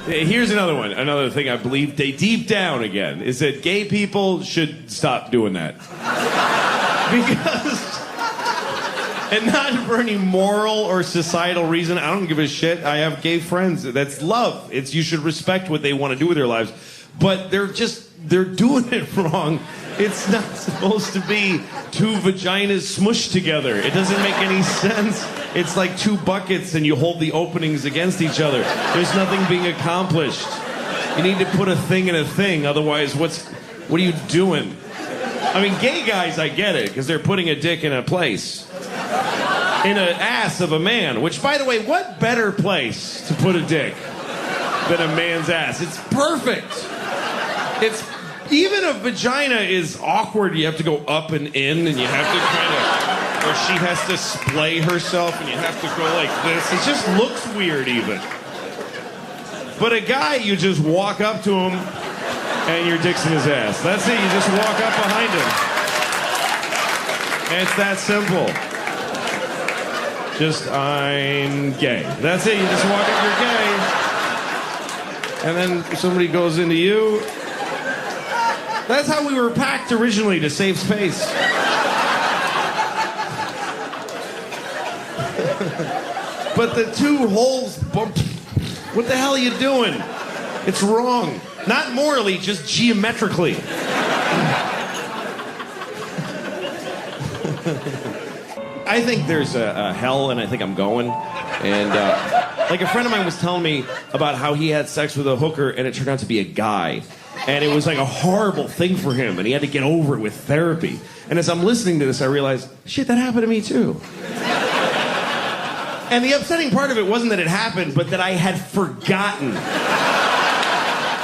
Here's another one. Another thing I believe deep down again is that gay people should stop doing that. Because, and not for any moral or societal reason, I don't give a shit. I have gay friends. That's love. It's you should respect what they want to do with their lives. But they're doing it wrong. It's not supposed to be two vaginas smushed together. It doesn't make any sense. It's like two buckets and you hold the openings against each other. There's nothing being accomplished. You need to put a thing in a thing, otherwise what are you doing? I mean, gay guys, I get it, because they're putting a dick in a place. In an ass of a man, which, by the way, what better place to put a dick than a man's ass? It's perfect. It's even a vagina is awkward. You have to go up and in, and you have to kind of, or she has to splay herself, and you have to go like this. It just looks weird, even. But a guy, you just walk up to him, and your dick's in his ass. That's it. You just walk up behind him. And it's that simple. Just, I'm gay. That's it. You just walk up, you're gay. And then somebody goes into you. That's how we were packed originally, to save space. But the two holes bumped. What the hell are you doing? It's wrong. Not morally, just geometrically. I think there's a hell, and I think I'm going. And like a friend of mine was telling me about how he had sex with a hooker, and it turned out to be a guy. And it was like a horrible thing for him, and he had to get over it with therapy. And as I'm listening to this, I realized, shit, that happened to me too. And the upsetting part of it wasn't that it happened, but that I had forgotten.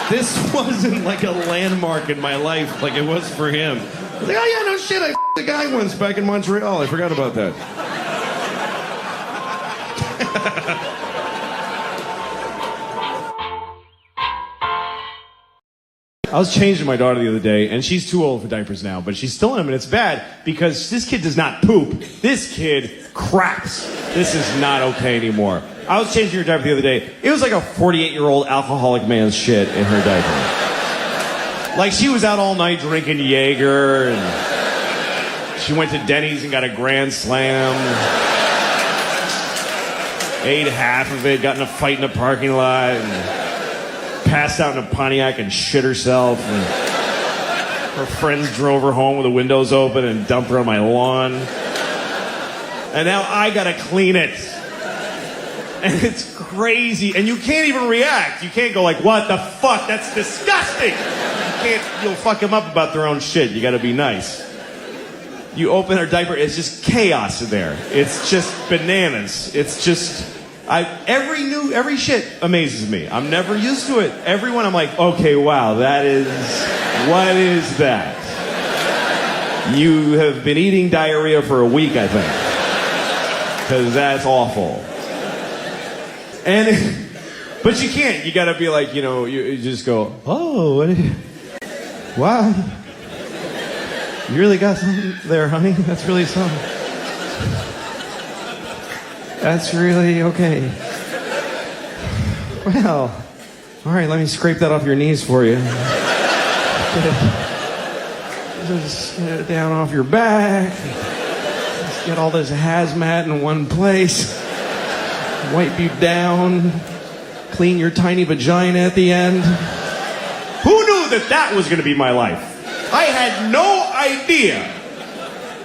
This wasn't like a landmark in my life like it was for him. I was like, oh yeah, no shit, I f***ed a guy once back in Montreal. I forgot about that. I was changing my daughter the other day, and she's too old for diapers now, but she's still in them, and it's bad because this kid does not poop. This kid craps. This is not okay anymore. I was changing her diaper the other day. It was like a 48-year-old alcoholic man's shit in her diaper. Like, she was out all night drinking Jaeger, and she went to Denny's and got a Grand Slam. Ate half of it, got in a fight in a parking lot, and passed out in a Pontiac and shit herself. And her friends drove her home with the windows open and dumped her on my lawn. And now I gotta clean it. And it's crazy. And you can't even react. You can't go like, what the fuck? That's disgusting. You'll fuck them up about their own shit. You gotta be nice. You open her diaper, it's just chaos in there. It's just bananas. It's just... every shit amazes me. I'm never used to it. Everyone, I'm like, okay, wow, what is that? You have been eating diarrhea for a week, I think. Because that's awful. But you can't. You gotta be like, you just go, oh, wow. You really got something there, honey? That's really something. That's really okay. Well, all right, let me scrape that off your knees for you. Just get it down off your back. Just get all this hazmat in one place. Wipe you down. Clean your tiny vagina at the end. Who knew that was going to be my life? I had no idea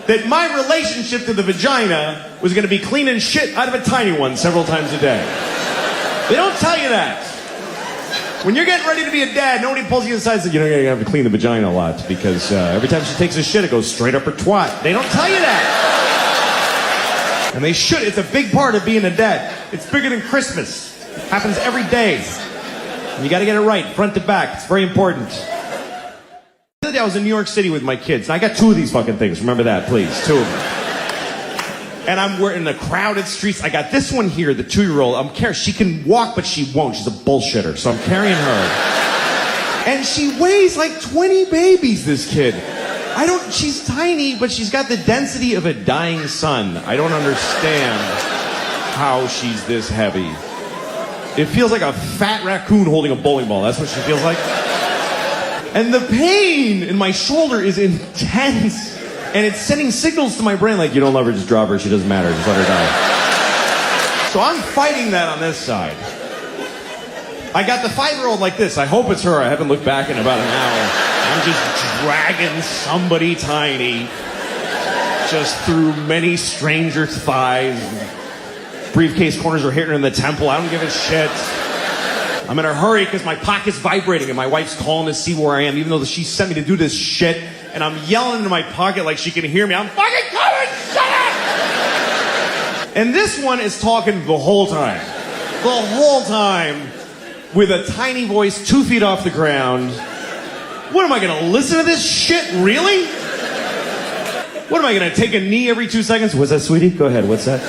that my relationship to the vagina was going to be cleaning shit out of a tiny one several times a day. They don't tell you that. When you're getting ready to be a dad, nobody pulls you aside and says, you're going to have to clean the vagina a lot because every time she takes a shit, it goes straight up her twat. They don't tell you that. And they should. It's a big part of being a dad. It's bigger than Christmas. It happens every day. And you got to get it right, front to back. It's very important. The other day I was in New York City with my kids. And I got 2 of these fucking things. Remember that, please. 2 of them. And we're in the crowded streets. I got this one here, the 2-year-old. She can walk, but she won't. She's a bullshitter. So I'm carrying her. And she weighs like 20 babies, this kid. She's tiny, but she's got the density of a dying sun. I don't understand how she's this heavy. It feels like a fat raccoon holding a bowling ball. That's what she feels like. And the pain in my shoulder is intense. And it's sending signals to my brain like, you don't love her, just drop her. She doesn't matter. Just let her die. So I'm fighting that on this side. I got the 5-year-old like this. I hope it's her. I haven't looked back in about an hour. I'm just dragging somebody tiny just through many strangers' thighs. Briefcase corners are hitting her in the temple. I don't give a shit. I'm in a hurry because my pocket's vibrating and my wife's calling to see where I am, even though she sent me to do this shit. And I'm yelling into my pocket like she can hear me. I'm fucking coming! Shut up! And this one is talking the whole time. The whole time. With a tiny voice 2 feet off the ground. What am I gonna listen to this shit? Really? What am I gonna take a knee every 2 seconds? What's that, sweetie? Go ahead. What's that?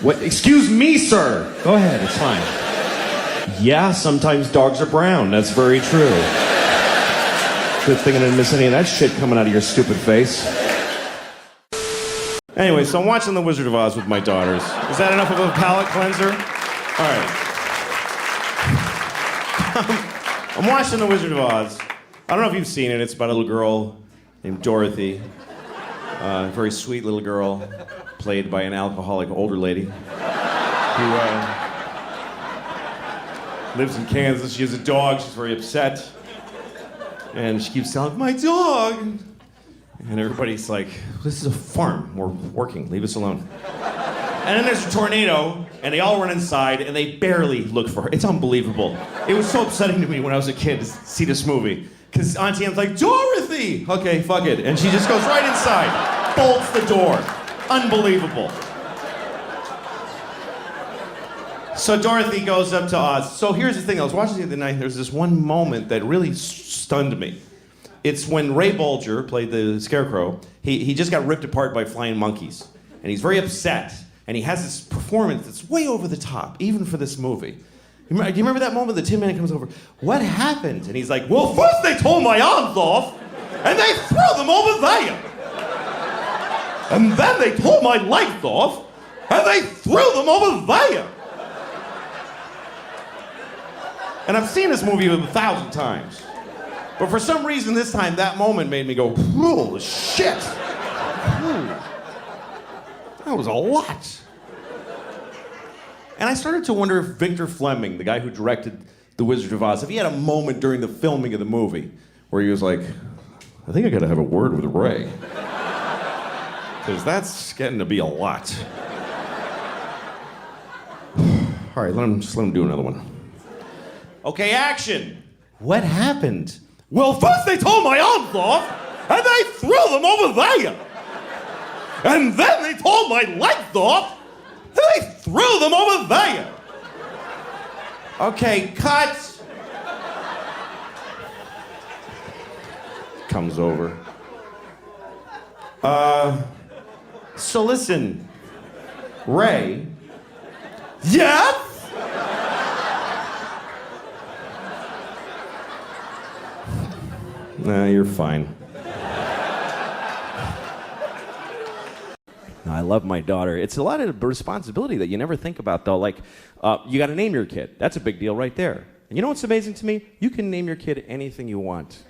What? Excuse me, sir. Go ahead. It's fine. Yeah, sometimes dogs are brown. That's very true. Good thing I didn't miss any of that shit coming out of your stupid face. Anyway, so I'm watching The Wizard of Oz with my daughters. Is that enough of a palate cleanser? All right. I'm watching The Wizard of Oz. I don't know if you've seen it. It's about a little girl named Dorothy. A very sweet little girl, played by an alcoholic older lady who lives in Kansas. She has a dog. She's very upset. And she keeps telling, my dog. And everybody's like, this is a farm. We're working. Leave us alone. And then there's a tornado, and they all run inside, and they barely look for her. It's unbelievable. It was so upsetting to me when I was a kid to see this movie. Because Auntie Anne's like, Dorothy! Okay, fuck it. And she just goes right inside, bolts the door. Unbelievable. So Dorothy goes up to Oz. So here's the thing, I was watching the other night, there's this one moment that really stunned me. It's when Ray Bolger played the Scarecrow. He just got ripped apart by flying monkeys. And he's very upset. And he has this performance that's way over the top, even for this movie. Do you remember that moment the Tin Man comes over? What happened? And he's like, well, first they tore my arms off, and they threw them over there. And then they tore my legs off, and they threw them over there. And I've seen this movie 1,000 times. But for some reason this time, that moment made me go, holy shit. That was a lot. And I started to wonder if Victor Fleming, the guy who directed The Wizard of Oz, if he had a moment during the filming of the movie where he was like, I think I gotta have a word with Ray. Because that's getting to be a lot. All right, let him do another one. Okay, action. What happened? Well, first they tore my arms off, and they threw them over there. And then they tore my legs off, and they threw them over there. Okay, cut. Comes over. So listen, Ray. Yes? Nah, you're fine. I love my daughter. It's a lot of responsibility that you never think about, though. Like, you got to name your kid. That's a big deal right there. And you know what's amazing to me? You can name your kid anything you want.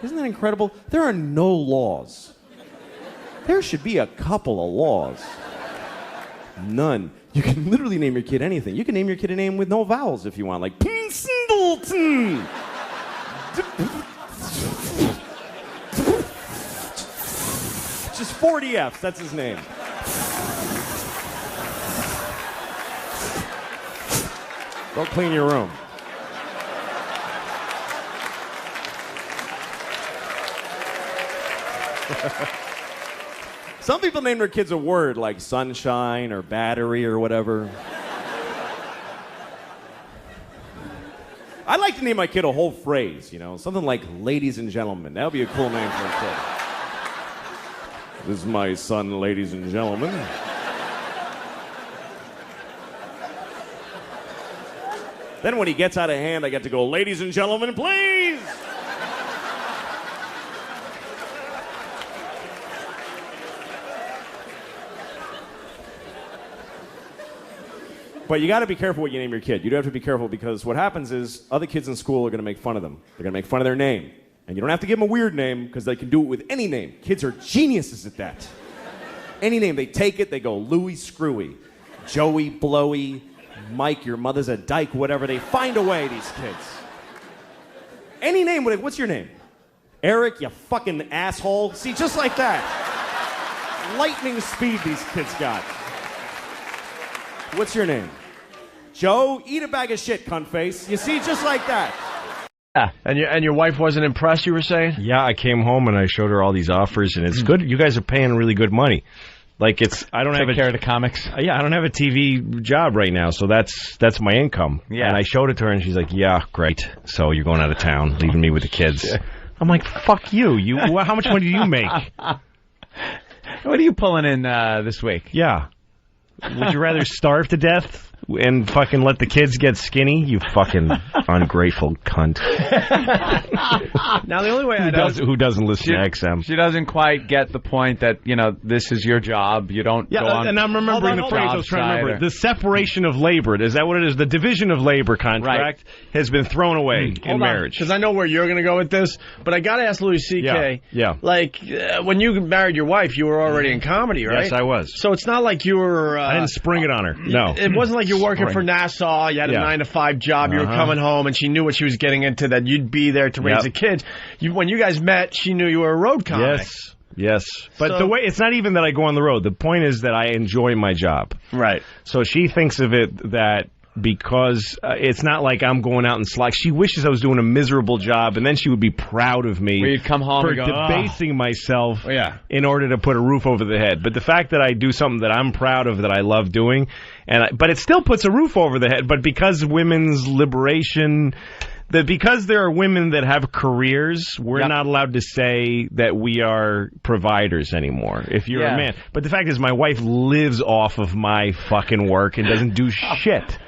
Isn't that incredible? There are no laws. There should be a couple of laws. None. You can literally name your kid anything. You can name your kid a name with no vowels if you want, like Singleton. Just 40 F's, that's his name. Go clean your room. Some people name their kids a word like sunshine or battery or whatever. I'd like to name my kid a whole phrase, you know, something like ladies and gentlemen. That would be a cool name for a kid. This is my son, ladies and gentlemen. Then when he gets out of hand, I get to go, ladies and gentlemen, please! But you got to be careful what you name your kid. You do have to be careful because what happens is other kids in school are going to make fun of them. They're going to make fun of their name. And you don't have to give them a weird name because they can do it with any name. Kids are geniuses at that. Any name, they take it, they go Louie Screwy, Joey Blowy, Mike, your mother's a dyke, whatever. They find a way, these kids. Any name, what's your name? Eric, you fucking asshole. See, just like that. Lightning speed these kids got. What's your name? Joe, eat a bag of shit, cunt face. You see, just like that. Yeah. And your wife wasn't impressed, you were saying? Yeah, I came home and I showed her all these offers, and it's good. You guys are paying really good money. Like I don't have care of the comics. Yeah, I don't have a TV job right now, so that's my income. Yeah. And I showed it to her, and she's like, "Yeah, great. So you're going out of town, leaving me with the kids." I'm like, "Fuck you. How much money do you make?" What are you pulling in this week? Yeah. Would you rather starve to death and fucking let the kids get skinny? You fucking ungrateful cunt. Now, the only way who doesn't listen to XM? She doesn't quite get the point that, this is your job. You don't go on. And I'm remembering the phrase I was trying to remember. The separation of labor. Is that what it is? The division of labor contract has been thrown away in marriage. Because I know where you're going to go with this, but I got to ask Louis C.K. Yeah. Like, when you married your wife, you were already in comedy, right? Yes, I was. So it's not like you were... I didn't spring it on her. No. It wasn't like you're working for Nassau, you had a 9-to-5 job, you were coming home, and she knew what she was getting into, that you'd be there to raise the kids. When you guys met, she knew you were a road comic. Yes. But the way, it's not even that I go on the road. The point is that I enjoy my job. Right. So she thinks of it that because it's not like I'm going out and slack. She wishes I was doing a miserable job, and then she would be proud of me We'd come home for and go, debasing myself in order to put a roof over the head. But the fact that I do something that I'm proud of, that I love doing, but it still puts a roof over the head. But because women's liberation... because there are women that have careers, we're not allowed to say that we are providers anymore if you're a man. But the fact is, my wife lives off of my fucking work and doesn't do shit.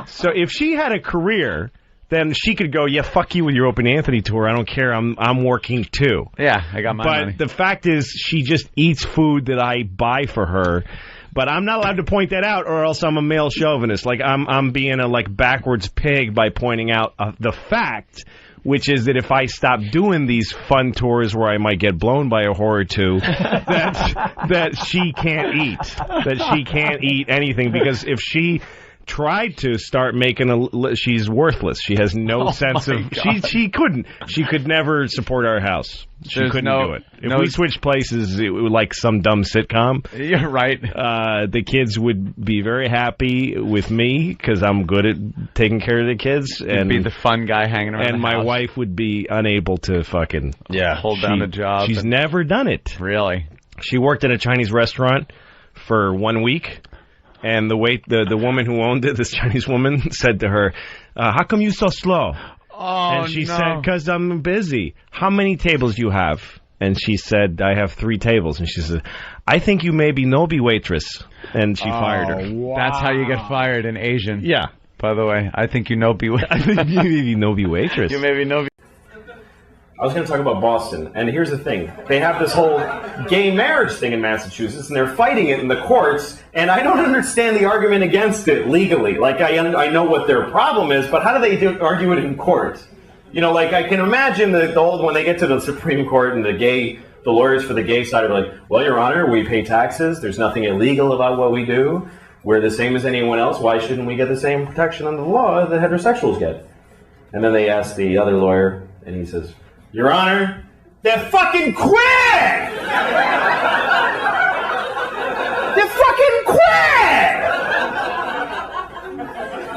So if she had a career, then she could go, yeah, fuck you with your Open Anthony tour. I don't care. I'm working too. Yeah, I got my money. But the fact is, she just eats food that I buy for her. But I'm not allowed to point that out, or else I'm a male chauvinist. Like I'm being a backwards pig by pointing out the fact, which is that if I stop doing these fun tours where I might get blown by a whore or two, that she can't eat anything, because if she tried to start making she's worthless. She has no sense of she could never support our house. She couldn't do it. If we switched places, it would like some dumb sitcom. You're right. The kids would be very happy with me because I'm good at taking care of the kids. You'd be the fun guy hanging around. And my wife would be unable to fucking hold down a job. She's never done it. Really? She worked at a Chinese restaurant for 1 week. And the woman who owned it, this Chinese woman, said to her, how come you so slow? And she said, because I'm busy. How many tables do you have? And she said, I have 3 tables. And she said, I think you may be Nobi waitress. And she fired her. Wow. That's how you get fired in Asian. Yeah. By the way, I think you Nobi waitress. I think you may be Nobi waitress. You may be Nobi. I was going to talk about Boston, and here's the thing. They have this whole gay marriage thing in Massachusetts, and they're fighting it in the courts, and I don't understand the argument against it legally. Like, I know what their problem is, but how do they argue it in court? I can imagine when they get to the Supreme Court and the lawyers for the gay side are like, well, Your Honor, we pay taxes. There's nothing illegal about what we do. We're the same as anyone else. Why shouldn't we get the same protection under the law that heterosexuals get? And then they ask the other lawyer, and he says, Your Honor, they fucking quit! They fucking quit!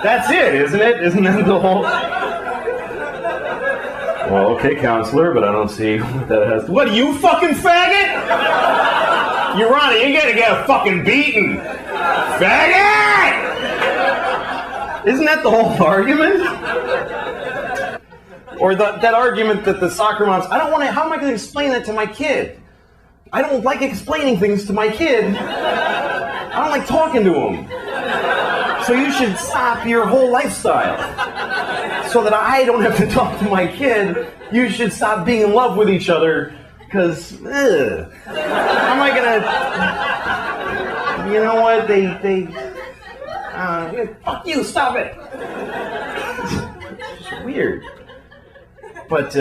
That's it, isn't it? Isn't that the whole... Well, okay, counselor, but I don't see what that has to... What, are you fucking faggot? Your Honor, you're gonna get fucking beaten. Faggot! Isn't that the whole argument? Or that argument that the soccer moms, how am I going to explain that to my kid? I don't like explaining things to my kid. I don't like talking to him. So you should stop your whole lifestyle. So that I don't have to talk to my kid, you should stop being in love with each other, because, how am I going to, you know what, I Fuck you, stop it. It's just weird. But,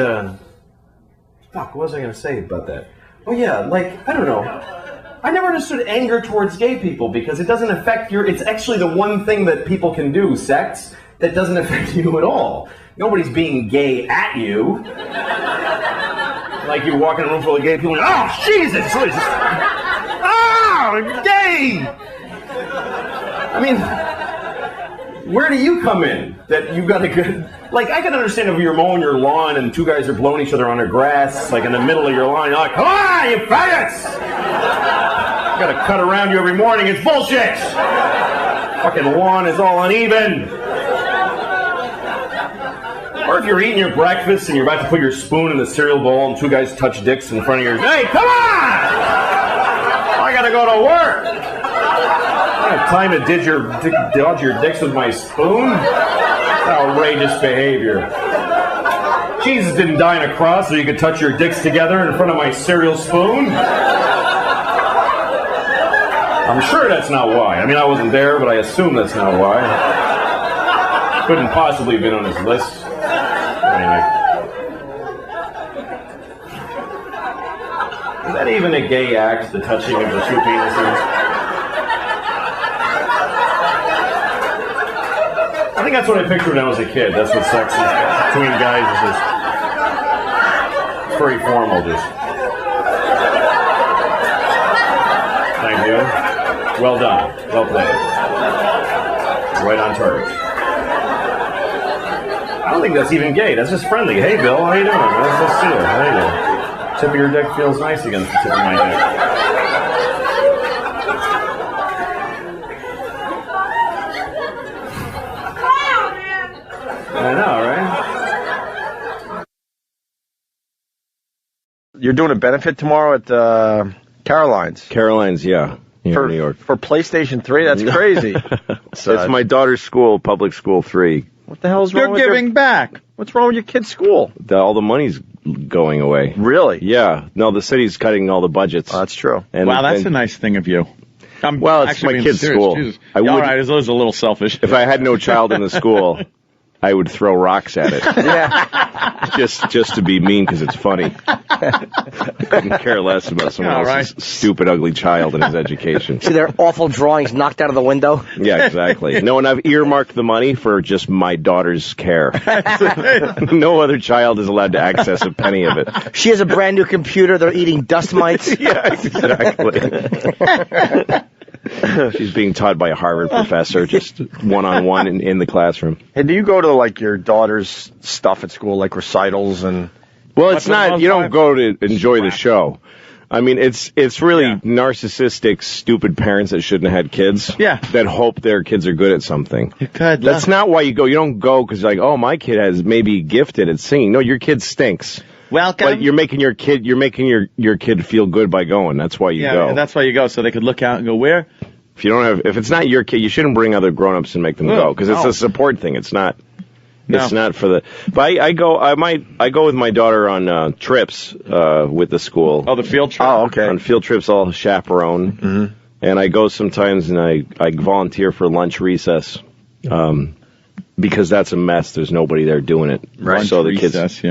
fuck, what was I going to say about that? Oh, yeah, like, I don't know. I never understood anger towards gay people because it doesn't affect it's actually the one thing that people can do, sex, that doesn't affect you at all. Nobody's being gay at you. Like you walk in a room full of gay people and, oh, Jesus! Oh, gay! I mean, where do you come in? That you got a good... Like, I can understand if you're mowing your lawn and two guys are blowing each other on their grass, like in the middle of your lawn, you're like, come on, you faggots! I gotta cut around you every morning, it's bullshit! Fucking lawn is all uneven! Or if you're eating your breakfast and you're about to put your spoon in the cereal bowl and two guys touch dicks in front of yours, hey, come on! I gotta go to work! I don't have time to dodge your dicks with my spoon? Outrageous behavior. Jesus didn't die on a cross so you could touch your dicks together in front of my cereal spoon. I'm sure that's not why. I mean, I wasn't there, but I assume that's not why. Couldn't possibly have been on his list. Anyway. Is that even a gay act, the touching of the two penises? I think that's what I pictured when I was a kid. That's what sex is between guys is just very formal. Just thank you. Well done. Well played. Right on target. I don't think that's even gay. That's just friendly. Hey, Bill, how you doing? Let's see it. How you doing? Tip of your dick feels nice against the tip of my dick. I know, right? You're doing a benefit tomorrow at Caroline's. Caroline's, yeah. Here in New York. For PlayStation 3? That's crazy. It's my daughter's school, public school 3. What the hell's wrong with You're giving back. What's wrong with your kid's school? All the money's going away. Really? Yeah. No, the city's cutting all the budgets. Oh, that's true. Wow, that's a nice thing of you. Well, it's my kid's school. All right, it was a little selfish. If I had no child in the school, I would throw rocks at it. Yeah. Just to be mean because it's funny. I couldn't care less about someone else's stupid, ugly child and his education. See their awful drawings knocked out of the window? Yeah, exactly. No, and I've earmarked the money for just my daughter's care. No other child is allowed to access a penny of it. She has a brand new computer. They're eating dust mites. Yeah, exactly. She's being taught by a Harvard professor, just one-on-one in the classroom. And do you go to, like, your daughter's stuff at school, like recitals and... Well, it's not, you don't go to enjoy the show. I mean, it's really narcissistic, stupid parents that shouldn't have had kids. Yeah. That hope their kids are good at something. Good. That's not why you go. You don't go because, like, oh, my kid has maybe gifted at singing. No, your kid stinks. Welcome. But you're making your kid feel good by going. That's why you go. Yeah, that's why you go, so they could look out and go, where? If it's not your kid, you shouldn't bring other grown-ups and make them go because it's a support thing. It's not. No. It's not for the. But I go with my daughter on trips with the school. Oh, the field trip. Oh, okay. On field trips, I'll chaperone, and I go sometimes, and I volunteer for lunch recess, because that's a mess. There's nobody there doing it. Right. So the recess,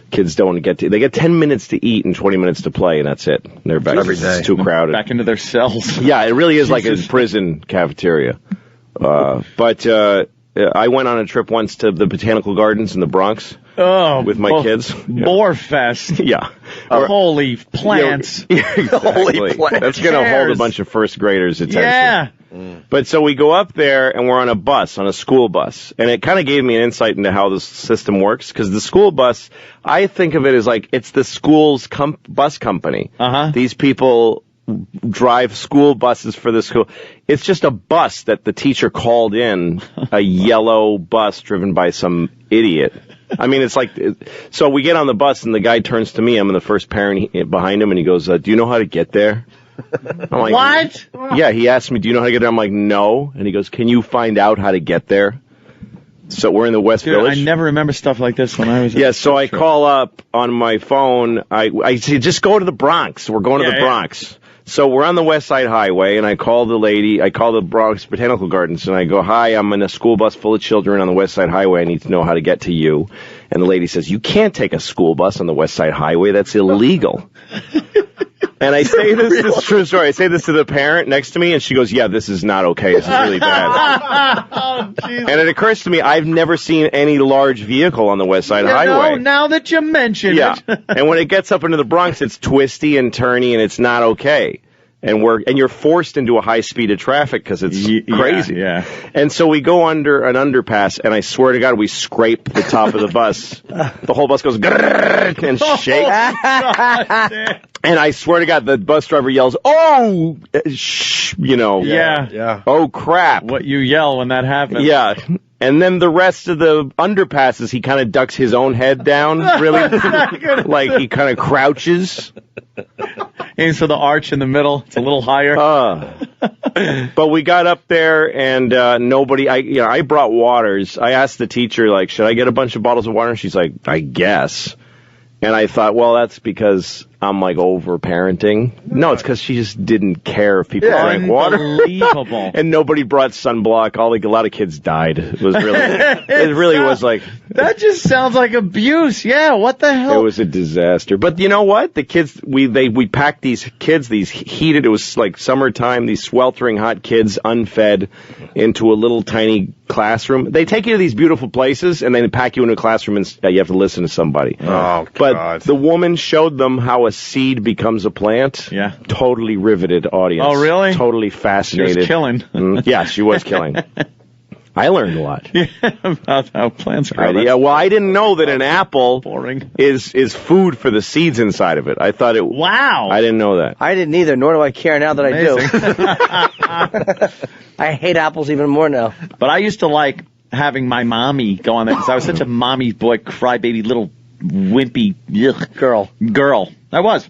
kids don't get to. They get 10 minutes to eat and 20 minutes to play, and that's it. They're back. Every day. It's too crowded. Back into their cells. Yeah, it really is like a prison cafeteria. But I went on a trip once to the Botanical Gardens in the Bronx with my kids. Boar Fest. Yeah. Holy plants. Exactly. Holy plants. That's going to hold a bunch of first graders' attention. Yeah. But so we go up there, and we're on a school bus. And it kind of gave me an insight into how this system works, because the school bus, I think of it as like it's the school's bus company. Uh-huh. These people drive school buses for the school. It's just a bus that the teacher called in, a yellow bus driven by some idiot. I mean, it's like, so we get on the bus and the guy turns to me. I'm the first parent behind him, and he goes, do you know how to get there? I'm like, what? Yeah, he asked me, do you know how to get there? I'm like, no. And he goes, can you find out how to get there? So we're in the West Village. I never remember stuff like this when I was. Yeah, so I call up on my phone. I say, just go to the Bronx. We're going to the Bronx. So we're on the West Side Highway, and I call the Bronx Botanical Gardens, and I go, hi, I'm in a school bus full of children on the West Side Highway. I need to know how to get to you. And the lady says, you can't take a school bus on the West Side Highway. That's illegal. And I say this is true story. I say this to the parent next to me, and she goes, yeah, this is not okay. This is really bad. And it occurs to me, I've never seen any large vehicle on the West Side Highway. Now that you mention it. And when it gets up into the Bronx, it's twisty and turny, and it's not okay. And you're forced into a high speed of traffic because it's crazy. Yeah. And so we go under an underpass, and I swear to God, we scrape the top of the bus. The whole bus goes and shakes. And I swear to God, the bus driver yells, "Oh, Yeah. Oh crap!" What you yell when that happens? Yeah. And then the rest of the underpasses, he kind of ducks his own head down, really, like he kind of crouches. And so the arch in the middle, it's a little higher. But we got up there, and nobody. I brought waters. I asked the teacher, like, should I get a bunch of bottles of water? And she's like, I guess. And I thought, well, that's because I'm like over parenting. No, it's because she just didn't care if people drank water. Unbelievable. And nobody brought sunblock. A lot of kids died. It was really, it really was like. That just sounds like abuse. Yeah, what the hell? It was a disaster. But you know what? The kids, we packed these kids, these heated, it was like summertime, these sweltering hot kids, unfed, into a little tiny classroom. They take you to these beautiful places, and then pack you into a classroom, and you have to listen to somebody. Oh, But God. the woman showed them how a seed becomes a plant. Yeah. Totally riveted audience. Oh, really? Totally She fascinated. was killing. Yeah, she was killing. I learned a lot. About how plants grow. Yeah, well, I didn't know that an apple Boring. is food for the seeds inside of it. I thought it. Wow. I didn't know that. I didn't either, nor do I care now that I do. I hate apples even more now. But I used to like having my mommy go on there because I was such a mommy's boy, crybaby, little wimpy girl. I was.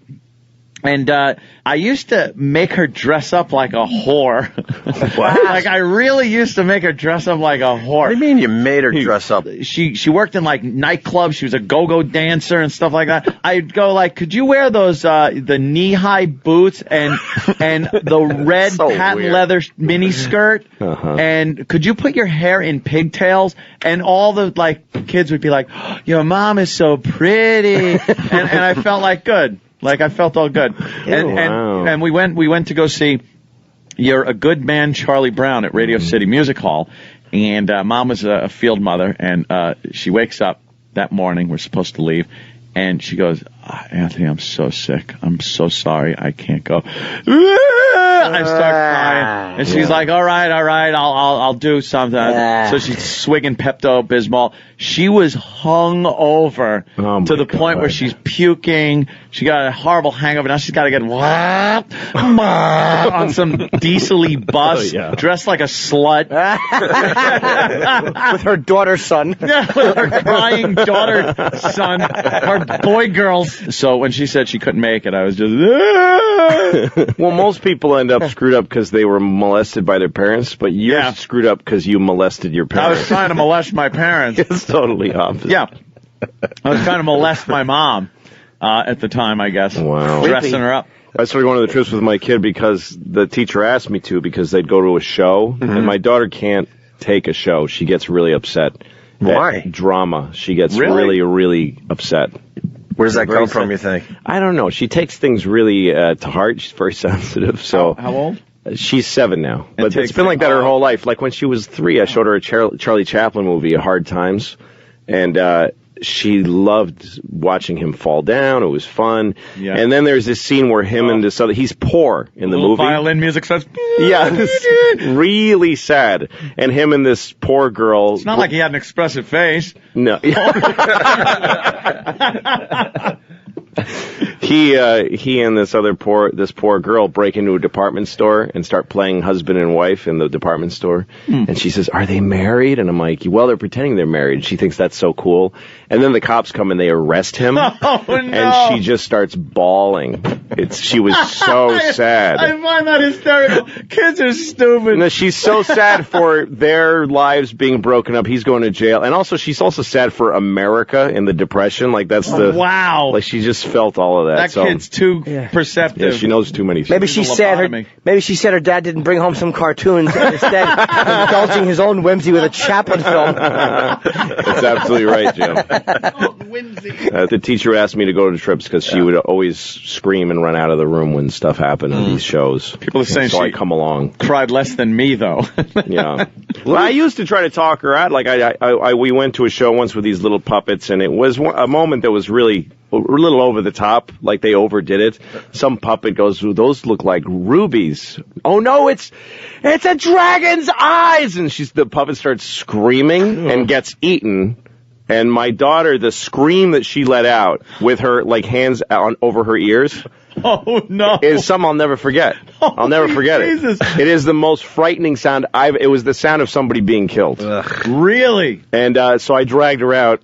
And I used to make her dress up like a whore. What? Like, I really used to make her dress up like a whore. What do you mean you made her dress up? She worked in, like, nightclubs. She was a go-go dancer and stuff like that. I'd go, like, could you wear those, the knee-high boots and the red So patent weird. leather mini skirt? And could you put your hair in pigtails? And all the, like, kids would be like, oh, your mom is so pretty. and I felt like good. Like, I felt all good. And we went to go see You're a Good Man, Charlie Brown at Radio City Music Hall. And Mom was a field mother, and she wakes up that morning. We're supposed to leave. And she goes, Anthony, I'm so sick. I'm so sorry. I can't go. I start crying. And she's like, all right, I'll do something. So she's swigging Pepto-Bismol. She was hung over to the point where she's puking. She got a horrible hangover. Now she's got to get on some diesel-y bus, dressed like a slut. With her daughter's son. Yeah, with her crying daughter, son, her boy girls. So when she said she couldn't make it, I was just. Well, most people end up screwed up because they were molested by their parents, but you're screwed up because you molested your I parents. was trying to molest my parents. It's totally opposite. Yeah, I was trying to molest my mom at the time, I guess. Wow. Dressing her up. I started going to the trips with my kid because the teacher asked me to, because they'd go to a show, and my daughter can't take a show. She gets really upset. Why? Drama. She gets Really? really upset. Where does that come from, you think? I don't know. She takes things really to heart. She's very sensitive. So How old? She's 7 now. But takes it's been like that her it- whole life. Like when she was 3, I showed her a Charlie Chaplin movie, Hard Times. And she loved watching him fall down. It was fun. Yeah. And then there's this scene where him and this other, he's poor in the Little movie. violin music starts. Yeah, it's really sad. And him and this poor girl. It's not like he had an expressive face. No. He and this poor girl break into a department store and start playing husband and wife in the department store. And she says, "Are they married?" And I'm like, "Well, they're pretending they're married." She thinks that's so cool. And then the cops come and they arrest him. Oh, no. And she just starts bawling. She was so sad. I find that hysterical. Kids are stupid. No, she's so sad for their lives being broken up. He's going to jail. And also, she's also sad for America in the Depression. Like, that's the... Wow. Like, she just felt all of that. That so, kid's too yeah, perceptive. she knows too many things. Maybe she said her dad didn't bring home some cartoons and instead indulging his own whimsy with a Chaplin film. That's absolutely right, Jim. The teacher asked me to go to trips because she would always scream and run out of the room when stuff happened on these shows. People are saying so she I come along. Cried less than me, though. Yeah. Well, I used to try to talk her out. Like we went to a show once with these little puppets, and it was a moment that was really a little over the top. Like they overdid it. Some puppet goes, "Those look like rubies." Oh no, it's a dragon's eyes, and the puppet starts screaming and gets eaten. And my daughter, the scream that she let out with her hands over her ears. Oh no! Is something I'll never forget. I'll never forget it. It is the most frightening sound it was the sound of somebody being killed. Ugh. Really? And so I dragged her out,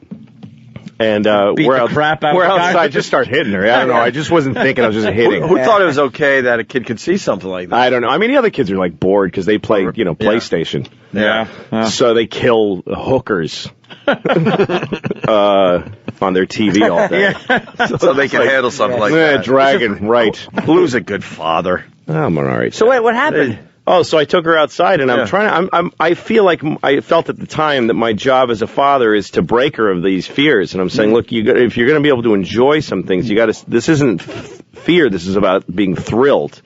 and we're outside. Just start hitting her. I don't know. I just wasn't thinking. I was just hitting. Who thought it was okay that a kid could see something like that? I don't know. I mean, the other kids are bored because they play, PlayStation. Yeah. So they kill hookers. On their TV all day. So they can handle something like that. Dragon, right. Blue's a good father. I'm all right. So wait, what happened? Oh, so I took her outside, and I feel like I felt at the time that my job as a father is to break her of these fears. And I'm saying, look, if you're going to be able to enjoy some things, this isn't fear. This is about being thrilled.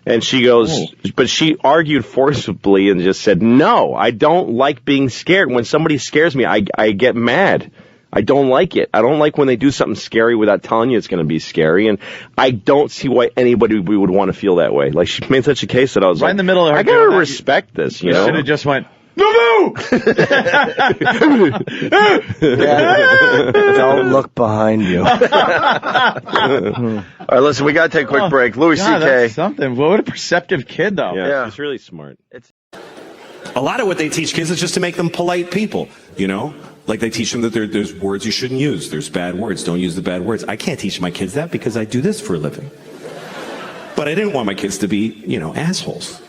And she goes, but she argued forcibly and just said, no, I don't like being scared. When somebody scares me, I get mad. I don't like it. I don't like when they do something scary without telling you it's going to be scary. And I don't see why anybody would want to feel that way. Like, she made such a case that I was in the middle of her I got to respect this, you know? Should have just went, Don't look behind you. All right, listen, we got to take a quick break. Louis C.K. That's something. What a perceptive kid, though. Yeah. He's really smart. A lot of what they teach kids is just to make them polite people, you know? Like they teach them that there's words you shouldn't use. There's bad words. Don't use the bad words. I can't teach my kids that because I do this for a living. But I didn't want my kids to be, assholes.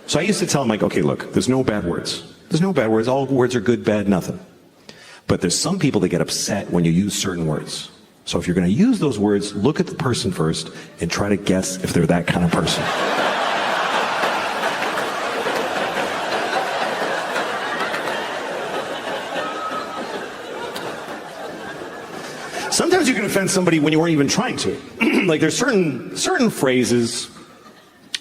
So I used to tell them, okay, look, there's no bad words. There's no bad words. All words are good, bad, nothing. But there's some people that get upset when you use certain words. So if you're going to use those words, look at the person first and try to guess if they're that kind of person. Sometimes you can offend somebody when you weren't even trying to. Like there's certain phrases,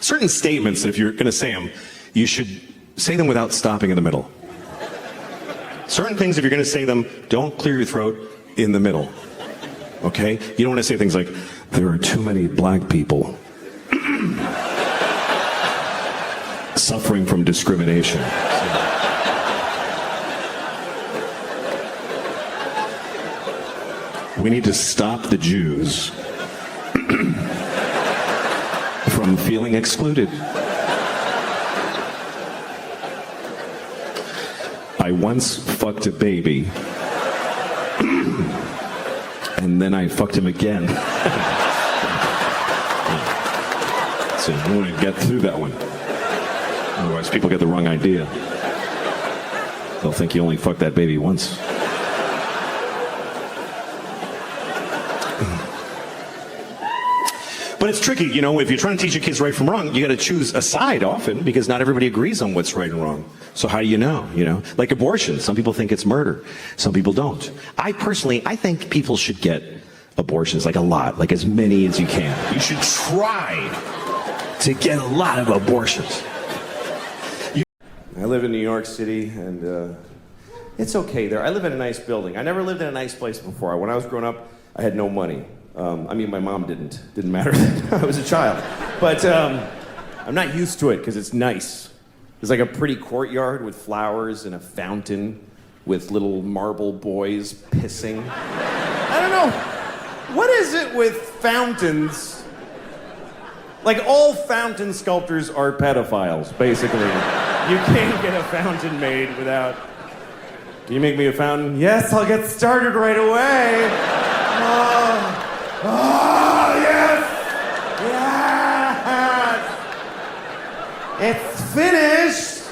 certain statements that if you're going to say them, you should say them without stopping in the middle. Certain things, if you're going to say them, don't clear your throat in the middle. Okay? You don't want to say things like, there are too many black people suffering from discrimination. We need to stop the Jews from feeling excluded. I once fucked a baby, and then I fucked him again. So I want to get through that one. Otherwise, people get the wrong idea. They'll think you only fucked that baby once. But it's tricky, if you're trying to teach your kids right from wrong, you got to choose a side often because not everybody agrees on what's right and wrong. So how do you know? Like abortion. Some people think it's murder. Some people don't. I think people should get abortions, like a lot, like as many as you can. You should try to get a lot of abortions. I live in New York City, and it's okay there. I live in a nice building. I never lived in a nice place before. When I was growing up, I had no money. My mom didn't matter. I was a child. But I'm not used to it because it's nice. There's like a pretty courtyard with flowers and a fountain with little marble boys pissing. I don't know. What is it with fountains? Like all fountain sculptors are pedophiles, basically. You can't get a fountain made without... Can you make me a fountain? Yes, I'll get started right away. Oh, yes! Yes! It's finished!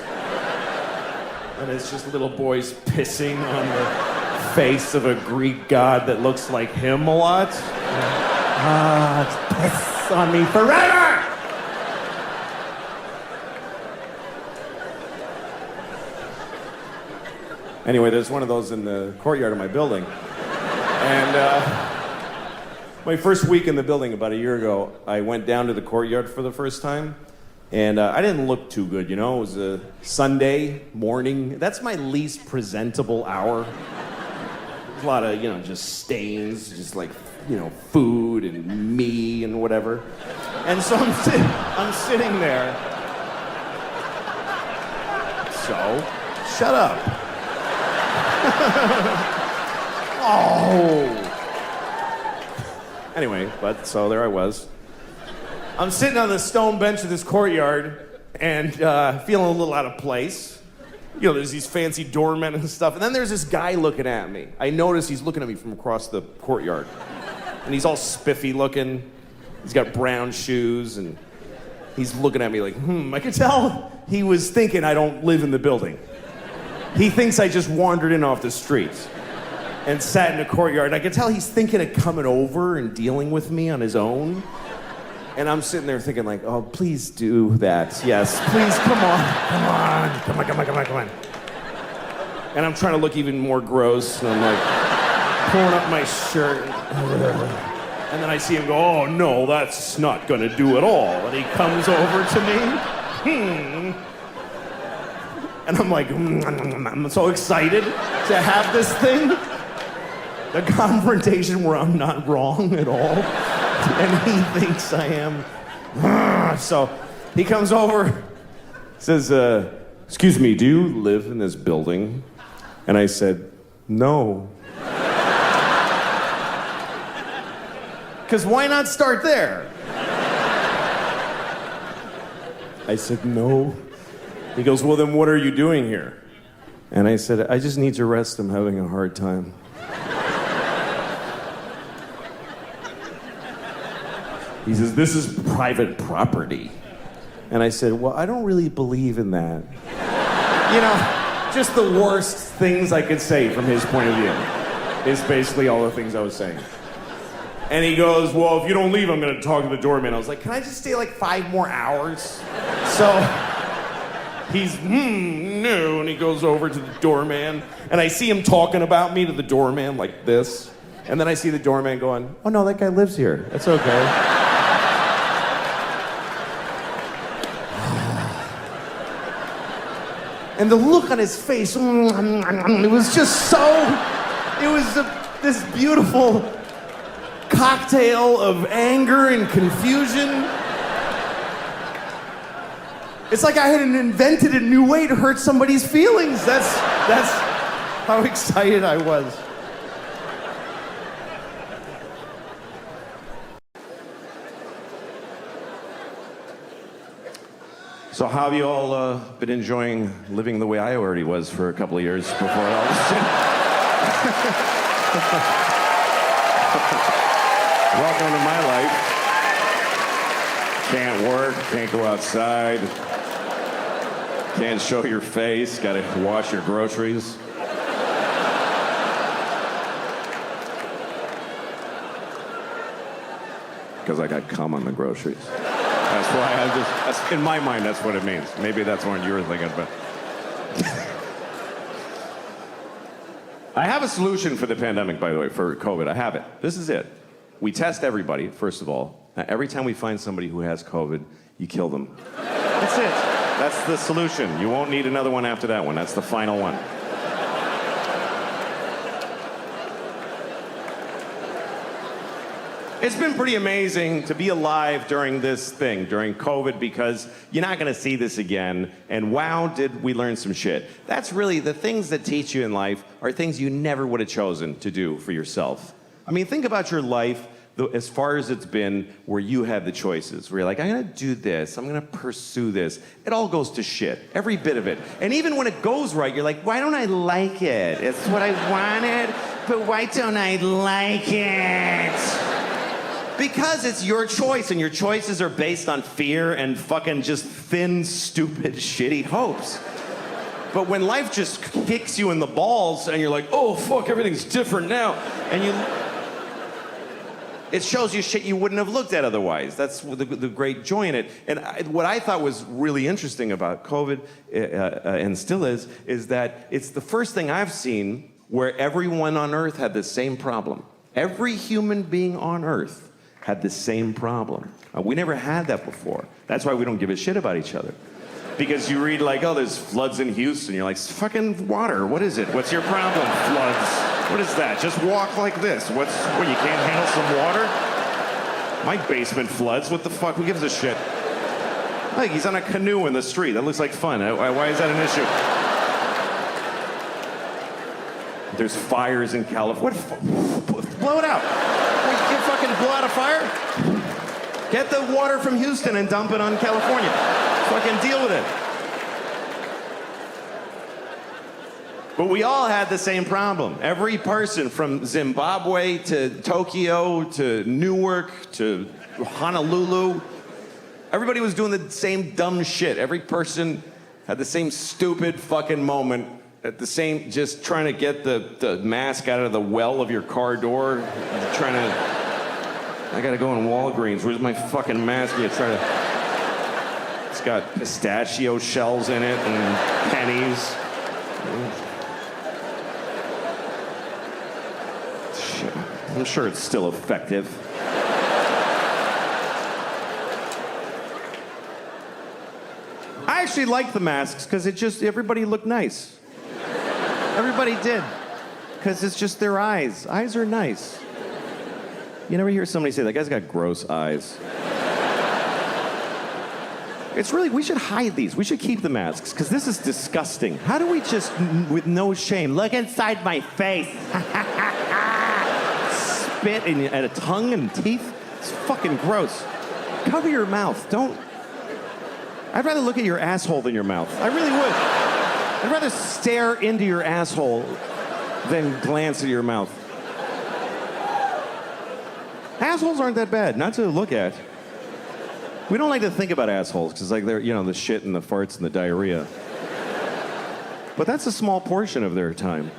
And it's just little boys pissing on the face of a Greek god that looks like him a lot. It's piss on me forever! Anyway, there's one of those in the courtyard of my building. And my first week in the building about a year ago, I went down to the courtyard for the first time. And I didn't look too good, you know? It was a Sunday morning. That's my least presentable hour. There's a lot of, you know, just stains, just like, you know, food and me and whatever. And so I'm sitting there. So, shut up. Oh. Anyway, but so there I was. I'm sitting on the stone bench of this courtyard and feeling a little out of place. You know, there's these fancy doormen and stuff. And then there's this guy looking at me. I notice he's looking at me from across the courtyard. And he's all spiffy looking. He's got brown shoes and he's looking at me like, I could tell he was thinking I don't live in the building. He thinks I just wandered in off the street and sat in the courtyard. I could tell he's thinking of coming over and dealing with me on his own. And I'm sitting there thinking like, oh, please do that. Yes, please, come on. And I'm trying to look even more gross. And I'm like pulling up my shirt. And then I see him go, oh, no, that's not going to do at all. And he comes over to me. And I'm like, I'm so excited to have this thing. The confrontation where I'm not wrong at all. And he thinks I am. So he comes over, says, excuse me, do you live in this building? And I said, no. Because why not start there? I said, no. He goes, well, then what are you doing here? And I said, I just need to rest. I'm having a hard time. He says, this is private property. And I said, well, I don't really believe in that. You know, just the worst things I could say from his point of view is basically all the things I was saying. And he goes, well, if you don't leave, I'm going to talk to the doorman. I was like, can I just stay like 5 more hours? So he's, no, and he goes over to the doorman. And I see him talking about me to the doorman like this. And then I see the doorman going, oh, no, that guy lives here. That's okay. And the look on his face, it was just so, it was this beautiful cocktail of anger and confusion. It's like I had invented a new way to hurt somebody's feelings. That's how excited I was. So how have you all been enjoying living the way I already was for a couple of years before all this shit? Welcome to my life. Can't work, can't go outside, can't show your face, gotta wash your groceries. Because I got cum on the groceries. That's why in my mind, that's what it means. Maybe that's what you were thinking, but. I have a solution for the pandemic, by the way, for COVID. I have it. This is it. We test everybody, first of all. Every time we find somebody who has COVID, you kill them. That's it. That's the solution. You won't need another one after that one. That's the final one. It's been pretty amazing to be alive during this thing, during COVID, because you're not going to see this again. And wow, did we learn some shit. That's really the things that teach you in life are things you never would have chosen to do for yourself. I mean, think about your life as far as it's been where you have the choices, where you're like, I'm going to do this, I'm going to pursue this. It all goes to shit, every bit of it. And even when it goes right, you're like, why don't I like it? It's what I wanted, but why don't I like it? Because it's your choice, and your choices are based on fear and fucking just thin, stupid, shitty hopes. But when life just kicks you in the balls and you're like, oh, fuck, everything's different now. And it shows you shit you wouldn't have looked at otherwise. That's the great joy in it. And what I thought was really interesting about COVID, and still is that it's the first thing I've seen where everyone on Earth had the same problem. Every human being on Earth had the same problem. We never had that before. That's why we don't give a shit about each other. Because you read like, oh, there's floods in Houston. You're like, fucking water. What is it? What's your problem? Floods. What is that? Just walk like this. What, you can't handle some water? My basement floods. What the fuck? Who gives a shit? Like, he's on a canoe in the street. That looks like fun. Why is that an issue? There's fires in California. Blow it out. You fucking blow out a fire? Get the water from Houston and dump it on California. Fucking deal with it. But we all had the same problem. Every person from Zimbabwe to Tokyo to Newark to Honolulu, everybody was doing the same dumb shit. Every person had the same stupid fucking moment at the same, just trying to get the mask out of the well of your car door. Trying to, I gotta go in Walgreens. Where's my fucking mask? You try to, it's got pistachio shells in it and pennies. I'm sure it's still effective. I actually like the masks because everybody looked nice. Everybody did. Because it's just their eyes. Eyes are nice. You never hear somebody say, that guy's got gross eyes. It's really, we should hide these. We should keep the masks because this is disgusting. How do we just, with no shame, look inside my face? Spit at a tongue and teeth? It's fucking gross. Cover your mouth. Don't. I'd rather look at your asshole than your mouth. I really would. I'd rather stare into your asshole than glance at your mouth. Assholes aren't that bad, not to look at. We don't like to think about assholes because, like, they're, the shit and the farts and the diarrhea. But that's a small portion of their time.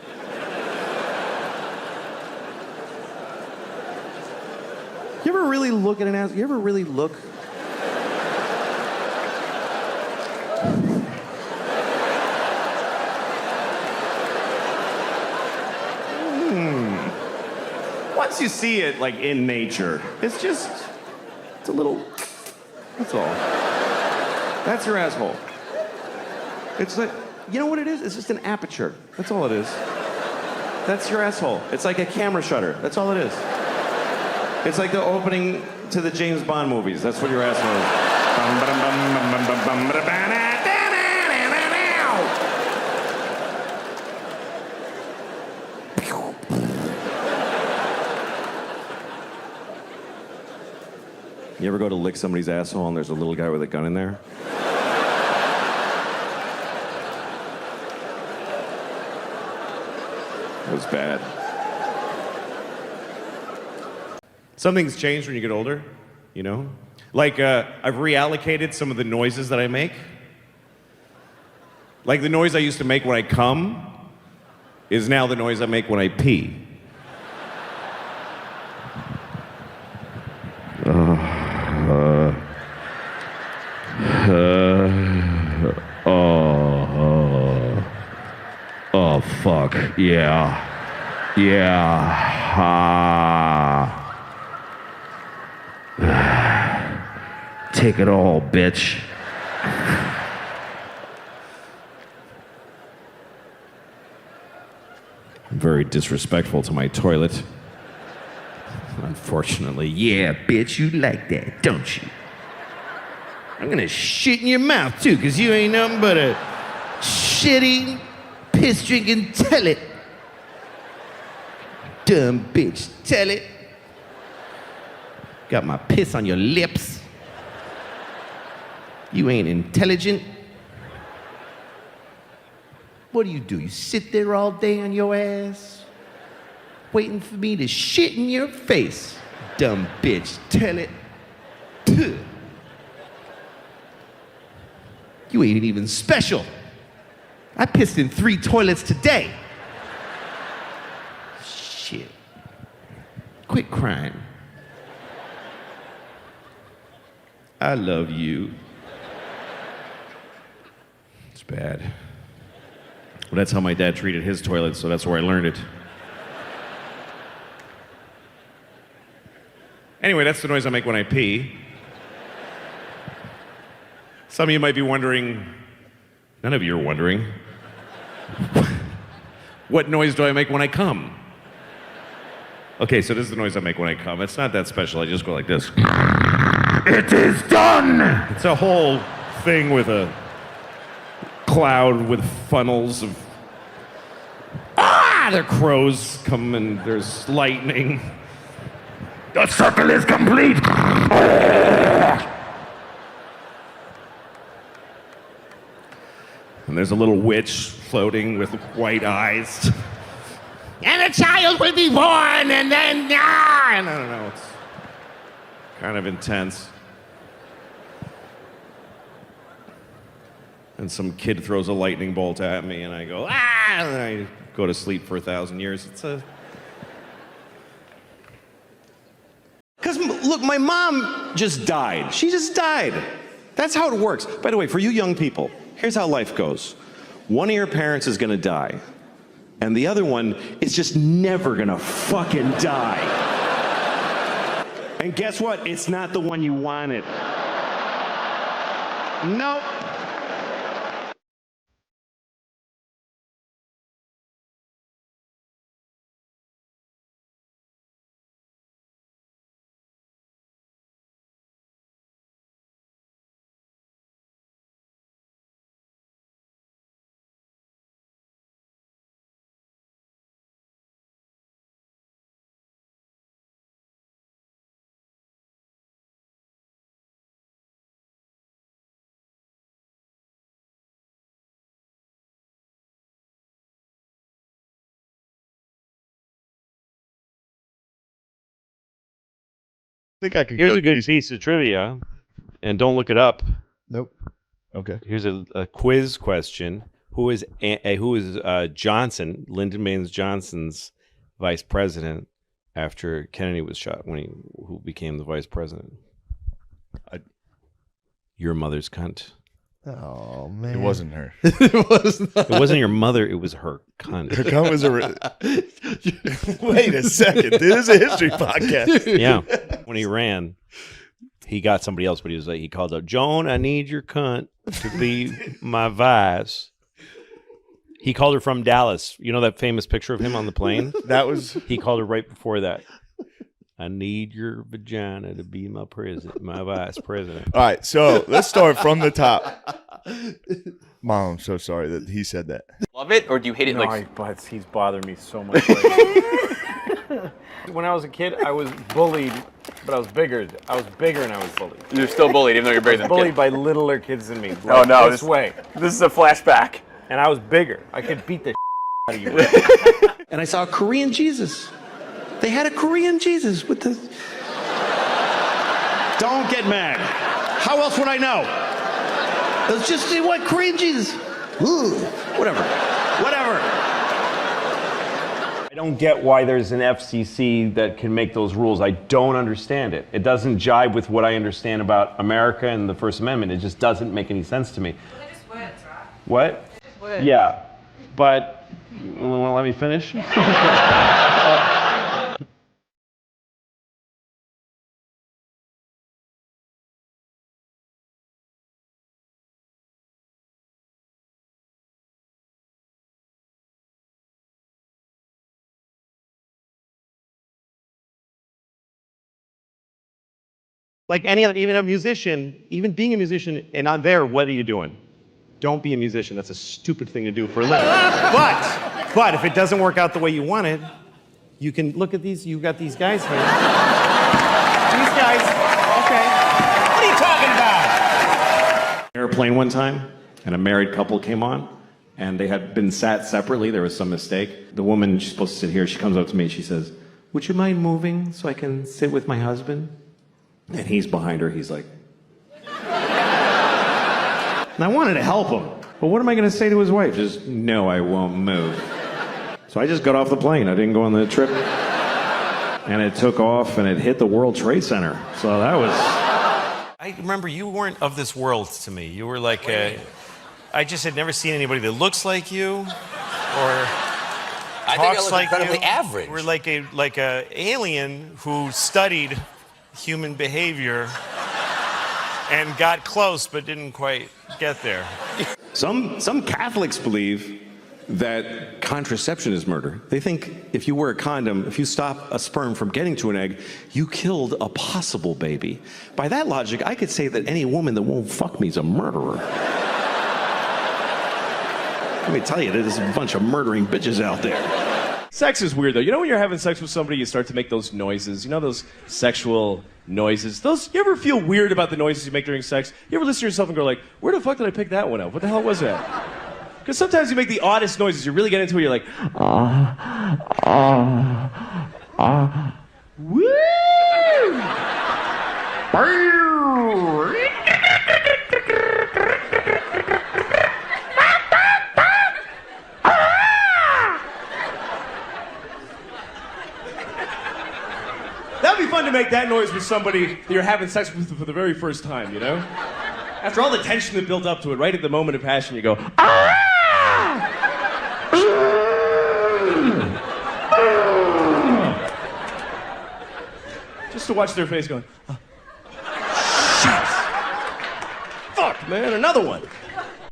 You ever really look at an asshole? You ever really look? Once you see it, like, in nature, it's a little, that's all. That's your asshole. It's like, you know what it is? It's just an aperture. That's all it is. That's your asshole. It's like a camera shutter. That's all it is. It's like the opening to the James Bond movies. That's what your asshole is. You ever go to lick somebody's asshole and there's a little guy with a gun in there? It was bad. Something's changed when you get older, Like, I've reallocated some of the noises that I make. Like, the noise I used to make when I come is now the noise I make when I pee. Oh, fuck. Yeah. Take it all, bitch. Very disrespectful to my toilet. Unfortunately. Yeah, bitch, you like that, don't you? I'm gonna shit in your mouth, too, because you ain't nothing but a shitty, piss-drinking tell-it. Dumb bitch, tell it. Got my piss on your lips. You ain't intelligent. What do? You sit there all day on your ass, waiting for me to shit in your face. Dumb bitch, tell it. Tuh. You ain't even special. I pissed in 3 toilets today. Shit. Quit crying. I love you. It's bad. Well, that's how my dad treated his toilet, so that's where I learned it. Anyway, that's the noise I make when I pee. Some of you might be wondering, none of you are wondering, what noise do I make when I come? Okay, so this is the noise I make when I come. It's not that special, I just go like this. It is done! It's a whole thing with a cloud with funnels of... There are crows come and there's lightning. The circle is complete! And there's a little witch floating with white eyes. And a child will be born, and then... I don't know, it's kind of intense. And some kid throws a lightning bolt at me, and I go, and then I go to sleep for 1,000 years. It's a... Because, look, my mom just died. She just died. That's how it works. By the way, for you young people, here's how life goes. One of your parents is going to die, and the other one is just never going to fucking die. And guess what? It's not the one you wanted. Nope. think I could. Here's a good piece of trivia, and don't look it up. Nope. Okay. Here's a quiz question. Who is Johnson, Lyndon Baines Johnson's vice president after Kennedy was shot? Who became the vice president? Your mother's cunt. Oh man, it wasn't her. It wasn't your mother. It was her cunt. Her cunt was a. Wait a second. This is a history podcast. Yeah. When he ran, he got somebody else, but he called out, Joan, I need your cunt to be my vice. He called her from Dallas. You know that famous picture of him on the plane? He called her right before that. I need your vagina to be my vice president. All right, so let's start from the top. Mom, I'm so sorry that he said that. Love it, or do you hate it? No, but he's bothered me so much. When I was a kid, I was bullied, but I was bigger. I was bigger and I was bullied. You're still bullied, even though you're bigger than bullied by littler kids than me. Oh no, this way. This is a flashback. And I was bigger. I could beat the out of you. And I saw a Korean Jesus. They had a Korean Jesus with the... Don't get mad. How else would I know? It was just, what, Korean Jesus? Ooh, whatever. I don't get why there's an FCC that can make those rules. I don't understand it. It doesn't jibe with what I understand about America and the First Amendment. It just doesn't make any sense to me. Well, they're just words, right? What? Just words. Yeah, but let me finish. Like any other, even a musician, even being a musician and not there, what are you doing? Don't be a musician. That's a stupid thing to do for a living. But if it doesn't work out the way you wanted, you can look at these. You've got these guys here. These guys. Okay. What are you talking about? Airplane one time, and a married couple came on, and they had been sat separately. There was some mistake. The woman, she's supposed to sit here. She comes up to me. She says, "Would you mind moving so I can sit with my husband?" And he's behind her. He's like, and I wanted to help him. Well, what am I going to say to his wife? Just, no, I won't move. So I just got off the plane. I didn't go on the trip. And it took off and it hit the World Trade Center. So that was... I remember you weren't of this world to me. You were like I just had never seen anybody that looks like you or I think I talks look like incredibly you. average. You were like a alien who studied human behavior and got close but didn't quite get there. Some Catholics believe that contraception is murder. They think if you wear a condom, if you stop a sperm from getting to an egg, you killed a possible baby. By that logic, I could say that any woman that won't fuck me is a murderer. Let me tell you, there's a bunch of murdering bitches out there. Sex is weird, though. You know when you're having sex with somebody, you start to make those noises. You know those sexual noises? You ever feel weird about the noises you make during sex? You ever listen to yourself and go like, where the fuck did I pick that one up? What the hell was that? Because sometimes you make the oddest noises. You really get into it, you're like, woo! That'd be fun to make that noise with somebody that you're having sex with for the very first time, you know? After all the tension that built up to it, right at the moment of passion, you go, just to watch their face going, shit. Fuck, man, another one.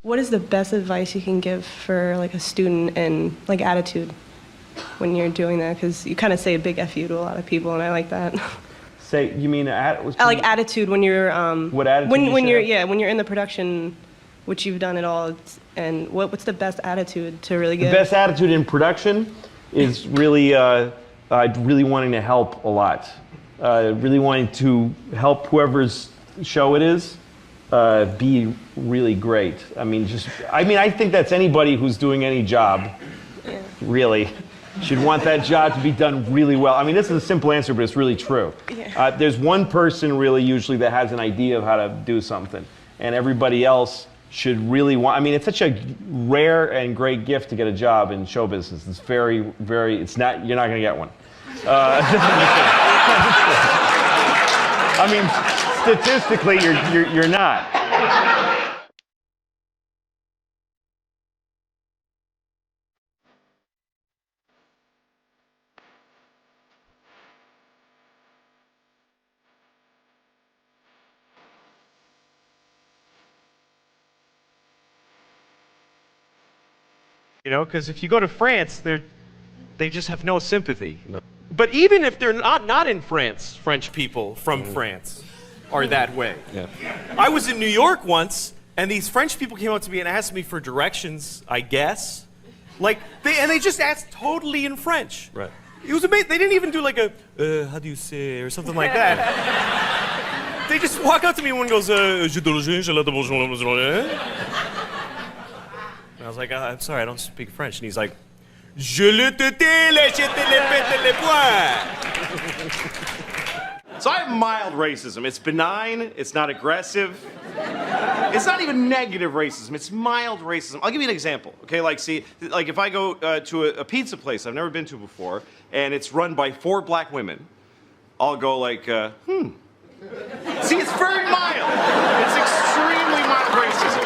What is the best advice you can give for like a student and like attitude when you're doing that? Because you kind of say a big F you to a lot of people, and I like that. Say, you mean I like attitude when you're what attitude? when you're when you're in the production, which you've done it all, and what's the best attitude to really get? The best attitude in production is really really wanting to help a lot, really wanting to help whoever's show it is be really great. I think that's anybody who's doing any job, really. Should want that job to be done really well. I mean, this is a simple answer, but it's really true. Yeah. There's one person really usually that has an idea of how to do something, and everybody else should really want. I mean, it's such a rare and great gift to get a job in show business. It's very, very. It's not. You're not going to get one. I mean, statistically, you're not. You know, because if you go to France, they just have no sympathy. No. But even if they're not in France, French people from France are that way. Yeah. I was in New York once, and these French people came up to me and asked me for directions, I guess. Like, they just asked totally in French. Right. It was amazing. They didn't even do like a, how do you say, or something like that. They just walk up to me and one goes, and I was like, I'm sorry, I don't speak French. And he's like, je le tété, le jeté, le pété, le point. So I have mild racism. It's benign. It's not aggressive. It's not even negative racism. It's mild racism. I'll give you an example. Okay, like if I go to a pizza place I've never been to before, and it's run by 4 black women, I'll go like, See, it's very mild. It's extremely mild racism.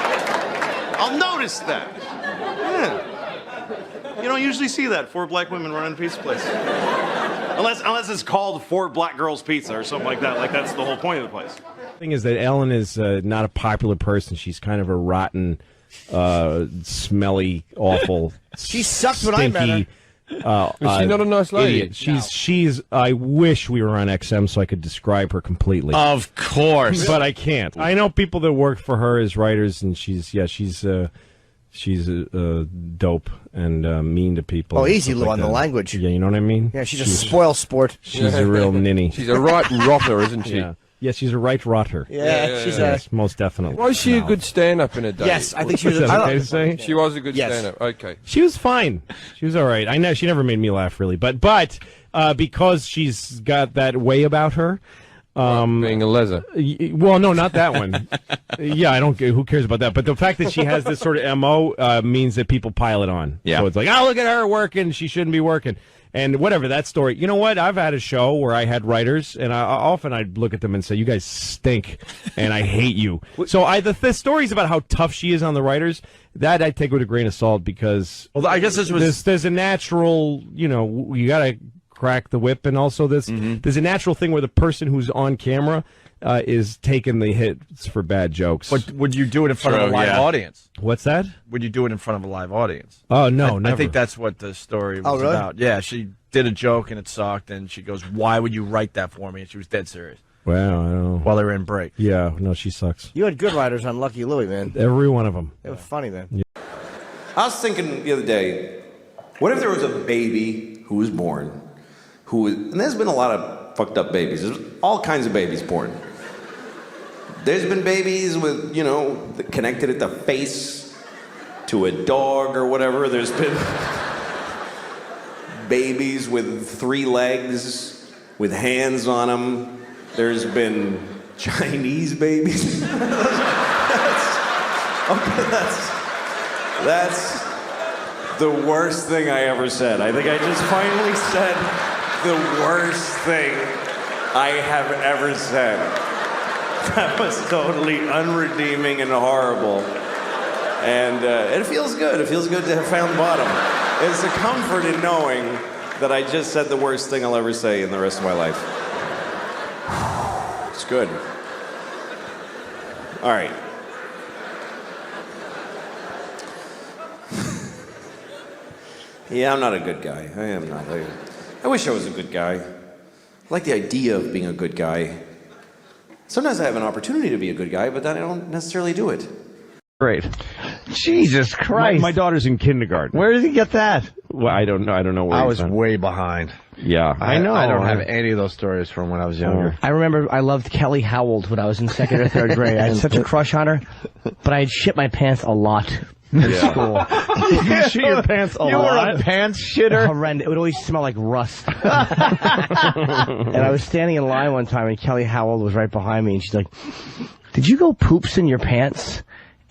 I'll notice that. Yeah. You don't usually see that, 4 black women running a pizza place. Unless it's called 4 Black Girls Pizza or something like that. Like, that's the whole point of the place. The thing is that Ellen is not a popular person. She's kind of a rotten, smelly, awful, she sucked when I met her. Is she not a nice lady? Idiot. She's. I wish we were on XM so I could describe her completely. Of course, but I can't. I know people that work for her as writers, and she's dope and mean to people. Oh, easy, Lou, like on the language. Yeah, you know what I mean? Yeah, she's a spoil sport. She's a real ninny. She's a right rotter, isn't she? Yeah. Yes, she's a right rotter. Yeah, she's yes, most definitely. Was she a good stand-up in a day? Yes, I think she was. Okay to say? She was a good stand-up. Okay. She was fine. She was all right. I know she never made me laugh really, but because she's got that way about her, Being a leather. Well, no, not that one. Yeah, I don't. Who cares about that? But the fact that she has this sort of MO means that people pile it on. Yeah. So it's like, oh, look at her working. She shouldn't be working. And whatever, that story. You know what? I've had a show where I had writers, and often I'd look at them and say, you guys stink, and I hate you. So the stories about how tough she is on the writers, that I take with a grain of salt because I guess this was... there's a natural, you got to crack the whip, and also there's a natural thing where the person who's on camera is taking the hits for bad jokes. But would you do it in front of a live audience? What's that? Would you do it in front of a live audience? Oh, no, never. I think that's what the story was really? about. Yeah, she did a joke and it sucked, and she goes, why would you write that for me? And she was dead serious. Well, I don't know. While they were in break. Yeah, no, she sucks. You had good writers on Lucky Louie, man. Every one of them. It was funny, man. Yeah. I was thinking the other day, what if there was a baby who was born, and there's been a lot of fucked up babies. There's all kinds of babies born. There's been babies with, connected at the face to a dog or whatever. There's been babies with 3 legs, with hands on them. There's been Chinese babies. That's the worst thing I ever said. I think I just finally said the worst thing I have ever said. That was totally unredeeming and horrible. And it feels good. It feels good to have found the bottom. It's a comfort in knowing that I just said the worst thing I'll ever say in the rest of my life. It's good. All right. Yeah, I'm not a good guy. I am not. I wish I was a good guy. I like the idea of being a good guy. Sometimes I have an opportunity to be a good guy, but then I don't necessarily do it. Great. Jesus Christ. My daughter's in kindergarten. Where did he get that? Well, I don't know. I don't know where I he's was on. way behind. Yeah, I know. I don't have any of those stories from when I was younger. I remember I loved Kelly Howell when I was in 2nd or 3rd grade. I had such a crush on her, but I had shit my pants a lot in school. You shit your pants a lot? You were a pants shitter? Horrendous. It would always smell like rust. And I was standing in line one time, and Kelly Howell was right behind me, and she's like, "Did you go poops in your pants?"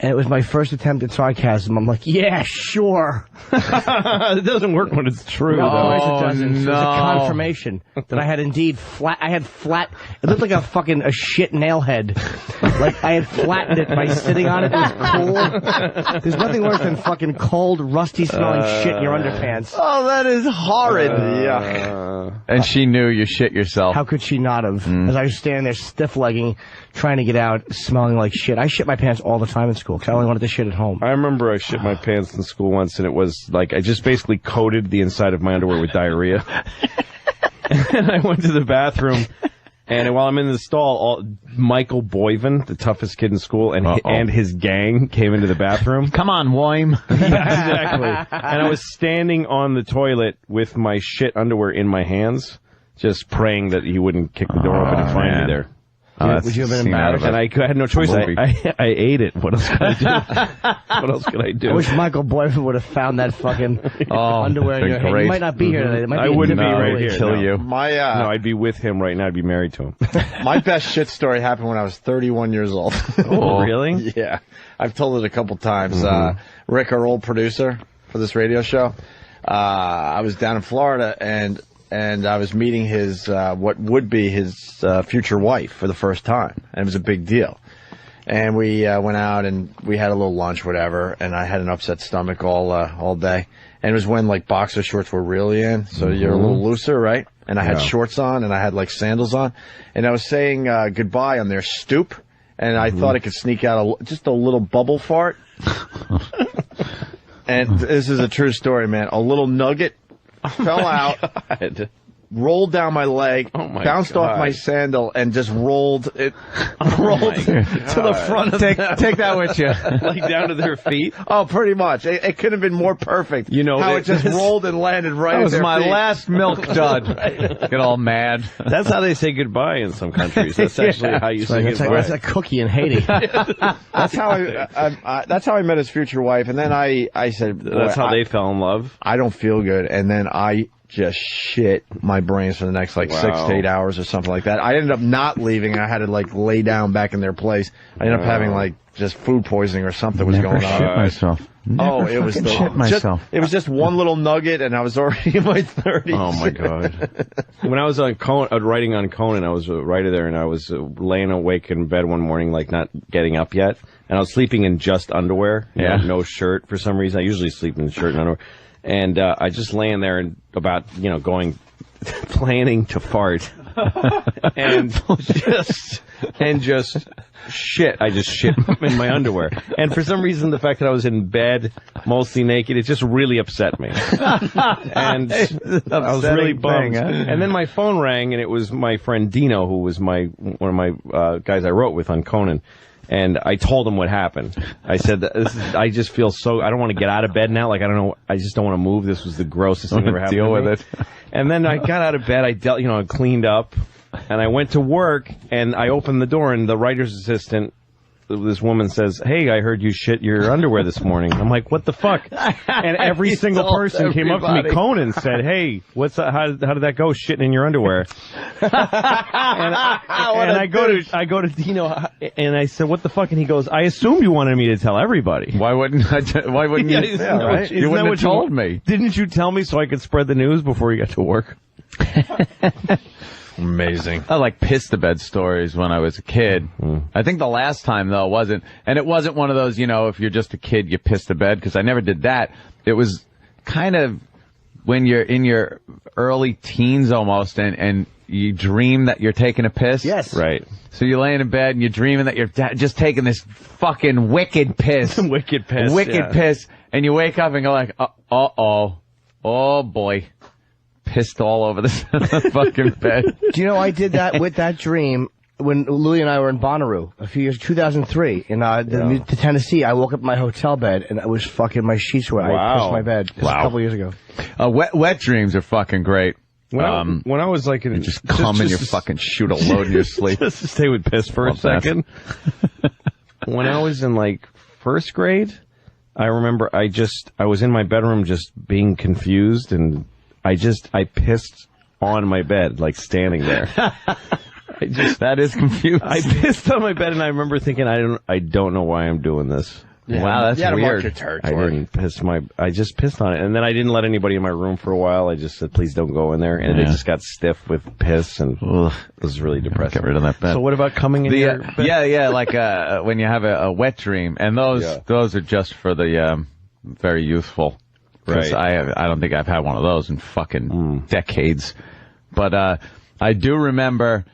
And it was my first attempt at sarcasm. I'm like, yeah, sure. It doesn't work when it's true. No, though. of course it doesn't. It was a confirmation that I had indeed flat, it looked like a shit nail head. Like I had flattened it by sitting on it. It was cool. There's nothing worse than fucking cold, rusty smelling shit in your underpants. Oh, that is horrid. Yeah. And she knew you shit yourself. How could she not have? As I was standing there stiff-legging, trying to get out, smelling like shit. I shit my pants all the time in school because I only wanted to shit at home. I remember I shit my pants in school once, and it was like I just basically coated the inside of my underwear with diarrhea. And I went to the bathroom, and while I'm in the stall, Michael Boyven, the toughest kid in school, and his gang came into the bathroom. Come on, Woim. Yeah, exactly. And I was standing on the toilet with my shit underwear in my hands, just praying that he wouldn't kick the door open and find me there. Would you have been embarrassed? And I had no choice. I ate it. What else could I do? What else could I do? I wish Michael Boyden would have found that fucking underwear in your hand. You might not be here today. It might I be wouldn't be right here. Kill no. you. No, I'd be with him right now. I'd be married to him. My best shit story happened when I was 31 years old. Oh, really? Yeah. I've told it a couple times. Rick, our old producer for this radio show, I was down in Florida, and I was meeting his what would be his future wife for the first time, and it was a big deal. And we went out and we had a little lunch, whatever. And I had an upset stomach all day. And it was when like boxer shorts were really in, so you're a little looser, right? And I had shorts on, and I had like sandals on, and I was saying goodbye on their stoop, and I thought I could sneak out just a little bubble fart. And this is a true story, man. A little nugget fell out, rolled down my leg, bounced off my sandal, and just rolled to the front of Take that with you. Like down to their feet? Oh, pretty much. It couldn't have been more perfect. You know, how it just rolled and landed right That was at their my feet. last milk dud. Get all mad. That's how they say goodbye in some countries. That's actually how you say goodbye. That's a cookie in Haiti. That's how I met his future wife, and then I said, that's how they fell in love. I don't feel good, and then I just shit my brains for the next like 6 to 8 hours or something like that. I ended up not leaving. I had to like lay down back in their place. I ended up having like just food poisoning or something was going on. Shit myself. Oh, it was shit myself. It was just one little nugget, and I was already in my 30s. Oh my god! When I was on writing on Conan, I was a writer there, and I was laying awake in bed one morning, like not getting up yet, and I was sleeping in just underwear, no shirt for some reason. I usually sleep in shirt and underwear, and I just laying there and about going, planning to fart, and just shit. I just shit in my underwear. And for some reason, the fact that I was in bed, mostly naked, it just really upset me. And I was really bummed. And then my phone rang, and it was my friend Dino, who was one of my guys I wrote with on Conan. And I told him what happened. I said, I just feel I don't want to get out of bed now. Like, I don't know, I just don't want to move. This was the grossest thing that ever happened to me. Deal with it. And then I got out of bed, I cleaned up. And I went to work, and I opened the door, and the writer's assistant, this woman says, "Hey, I heard you shit your underwear this morning." I'm like, "What the fuck?" And every single person came up to me. Conan said, "Hey, what's that? How did that go? Shitting in your underwear?" and I go to Dino, and I said, "What the fuck?" And he goes, "I assume you wanted me to tell everybody." Why wouldn't you? Right? You wouldn't have told me. Didn't you tell me so I could spread the news before you got to work? Amazing. I like piss the bed stories when I was a kid. I think the last time though wasn't one of those, if you're just a kid you piss the bed, because I never did that. It was kind of when you're in your early teens almost, and you dream that you're taking a piss. Yes. Right. So you're laying in bed and you're dreaming that you're just taking this fucking wicked piss. Wicked piss. And you wake up and go like, oh boy. Pissed all over this fucking bed. Do you know I did that with that dream when Louie and I were in Bonnaroo a few years, 2003, in to Tennessee. I woke up in my hotel bed and I was fucking, my sheets were, I pissed my bed. This was a couple years ago. Wet dreams are fucking great. When I was like, you just come and you fucking shoot a load in your sleep. Just to stay with piss for a second. When I was in like first grade, I remember I was in my bedroom just being confused, and I pissed on my bed, like standing there. That is confusing. I pissed on my bed, and I remember thinking, I don't know why I'm doing this. Yeah. Wow, that's weird. I just pissed on it, and then I didn't let anybody in my room for a while. I just said, please don't go in there, and it just got stiff with piss, and it was really depressing. Get rid of that bed. So what about coming in your bed? Yeah, like when you have a wet dream, and those are just for the very youthful. Right. I don't think I've had one of those in fucking decades. But I do remember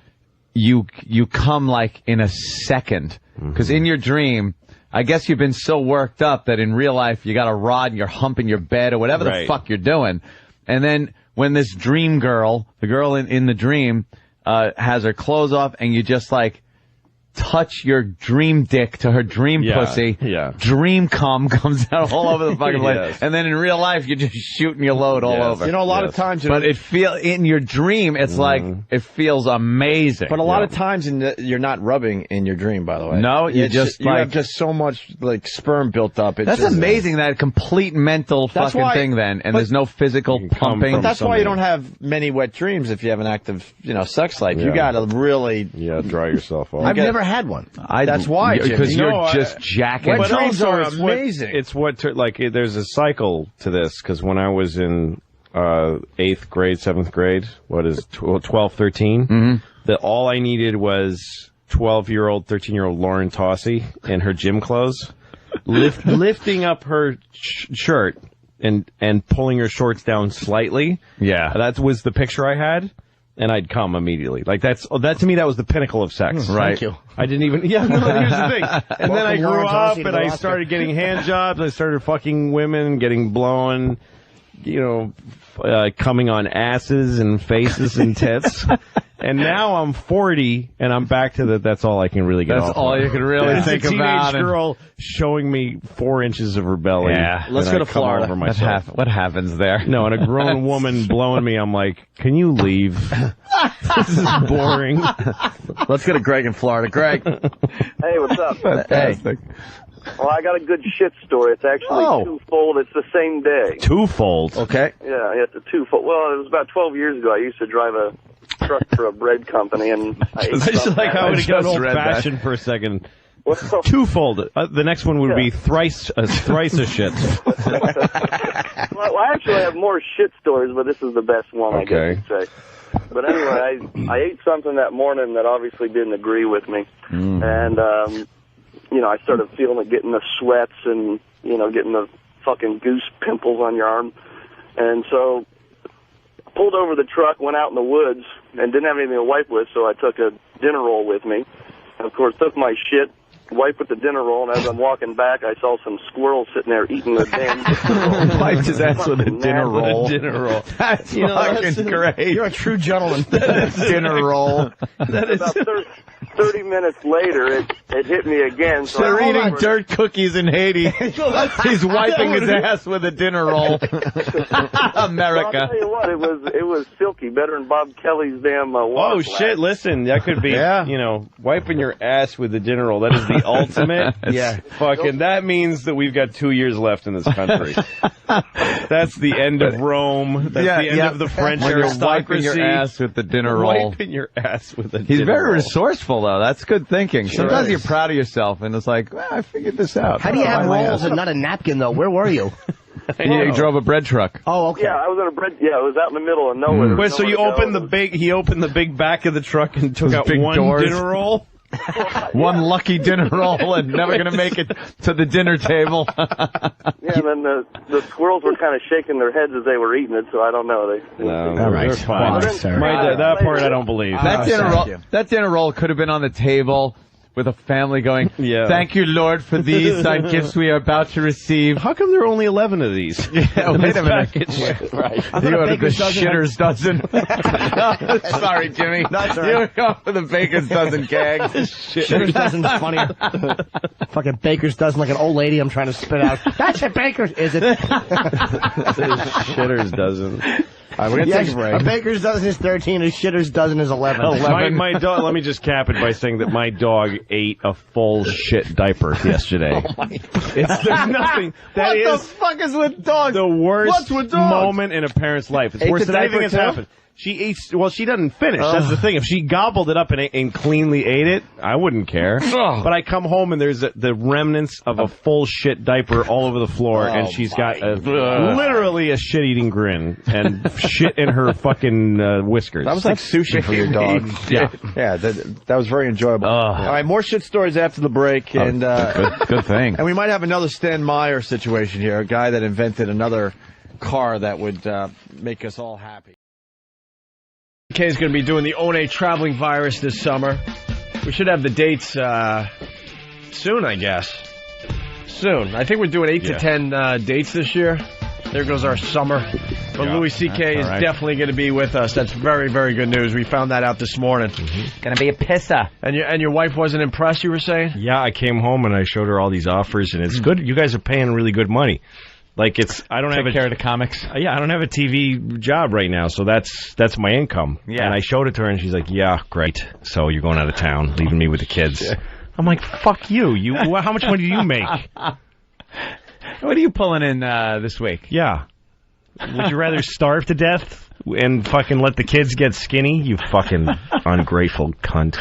you come like in a second. Because in your dream, I guess you've been so worked up that in real life you got a rod and you're humping your bed or whatever the fuck you're doing. And then when this dream girl, the girl in the dream, has her clothes off, and you just like touch your dream dick to her dream pussy. Yeah. Dream cum comes out all over the fucking place. And then in real life, you're just shooting your load all over. You know, a lot of times, but in your dream, it's like it feels amazing. But a lot of times, you're not rubbing in your dream. By the way, no, you have just so much like sperm built up. That's amazing. That complete mental fucking thing. Then, and there's no physical pumping. But that's why you don't have many wet dreams if you have an active, sex life. You got to really dry yourself off. I've never had one. That's why, because you're just jacking. Wet dreams are amazing. It's what there's a cycle to this, because when I was in 8th grade, 7th grade, 12, 13, that all I needed was 12-year-old, 13-year-old Lauren Tossi in her gym clothes, lifting up her shirt and pulling her shorts down slightly. Yeah, that was the picture I had. And I'd come immediately. Like that to me, that was the pinnacle of sex. Right. Thank you. I didn't even, here's the thing. And then I grew up and I started getting hand jobs. I started fucking women, getting blown, coming on asses and faces and tits. And now I'm 40 and I'm back to that's all I can really get off. That's all you can really think about. It's a teenage girl showing me 4 inches of her belly. Yeah. Let's go to Florida. What happens there? No, and a grown woman blowing me, I'm like, can you leave? This is boring. Let's go to Greg in Florida. Greg. Hey, what's up? Fantastic. Well, I got a good shit story. It's actually twofold. It's the same day. Twofold. Okay. Yeah, it's a twofold. Well, it was about 12 years ago. I used to drive a truck for a bread company, and I ate I just something. like how it got old-fashioned for a second. Twofold. The next one would be thrice a shit. Well, I actually have more shit stories, but this is the best one, I guess you'd say. But anyway, I ate something that morning that obviously didn't agree with me. And, I started feeling it, getting the sweats and, getting the fucking goose pimples on your arm. And so I pulled over the truck, went out in the woods, and didn't have anything to wipe with, so I took a dinner roll with me. And, of course, took my shit, wiped with the dinner roll, and as I'm walking back, I saw some squirrels sitting there eating the damn dinner roll. Wiped his ass with a dinner roll. That's fucking great. You're a true gentleman. Dinner roll. About 30 minutes later, it hit me again. So They're eating dirt cookies in Haiti. He's wiping his ass with a dinner roll. America. I'll tell you what, it was silky, better than Bob Kelly's damn water Oh, flask. shit, listen, that could be, wiping your ass with a dinner roll. That is the ultimate. Fucking, that means that we've got 2 years left in this country. That's the end of Rome. That's the end of the French when you're aristocracy. wiping your ass with the dinner roll. Wiping your ass with a He's dinner very roll. resourceful, though. That's good thinking. Sure Sometimes is. you're proud of yourself, and it's like, well, I figured this out. How do you have rolls and not a napkin, though? Where were you? You drove a bread truck. Oh, okay. Yeah, I was in a bread. Yeah, it was out in the middle of nowhere. Wait, so you opened he opened the big back of the truck and took out big one doors. dinner roll? One lucky dinner roll and never going to make it to the dinner table. Yeah, and then the squirrels were kind of shaking their heads as they were eating it, so I don't know. All right, fine. That part I don't believe. That dinner roll could have been on the table with a family going, thank you, Lord, for these gifts we are about to receive. How come there are only 11 of these? Yeah, wait a minute. Right. You ordered the shitter's dozen. Sorry, Jimmy. You go for the baker's dozen gags. Shitter's dozen's funnier. Fucking baker's dozen like an old lady I'm trying to spit out. That's a baker's, is it? Shitter's dozen. All right, we're going to take a break. A baker's dozen is 13, a shitter's dozen is 11. My dog, let me just cap it by saying that my dog ate a full shit diaper yesterday. Oh, my God. There's nothing. That what is the fuck is with dogs? the worst What's with dogs? moment in a parent's life. It's Ate worse the than anything diaper that's too? happened. She ate. Well, she doesn't finish. That's the thing. If she gobbled it up and cleanly ate it, I wouldn't care. But I come home and there's the remnants of a full shit diaper all over the floor, and she's got literally a shit-eating grin and shit in her fucking whiskers. That was like sushi for your dog. Yeah, that was very enjoyable. All right, more shit stories after the break, and good thing. And we might have another Stan Meyer situation here, a guy that invented another car that would make us all happy. Kay is going to be doing the One Traveling Virus this summer. We should have the dates soon, I guess. Soon. I think we're doing 8 to 10 dates this year. There goes our summer. But Louis C.K. is definitely going to be with us. That's very, very good news. We found that out this morning. Gonna be a pisser. And your wife wasn't impressed, you were saying? Yeah, I came home and I showed her all these offers, and it's good. You guys are paying really good money. Like I don't have care of the comics. Yeah, I don't have a TV job right now, so that's my income. Yeah. And I showed it to her, and she's like, "Yeah, great. So you're going out of town, leaving me with the kids." I'm like, "Fuck you. How much money do you make?" What are you pulling in this week? Yeah. Would you rather starve to death and fucking let the kids get skinny? You fucking ungrateful cunt.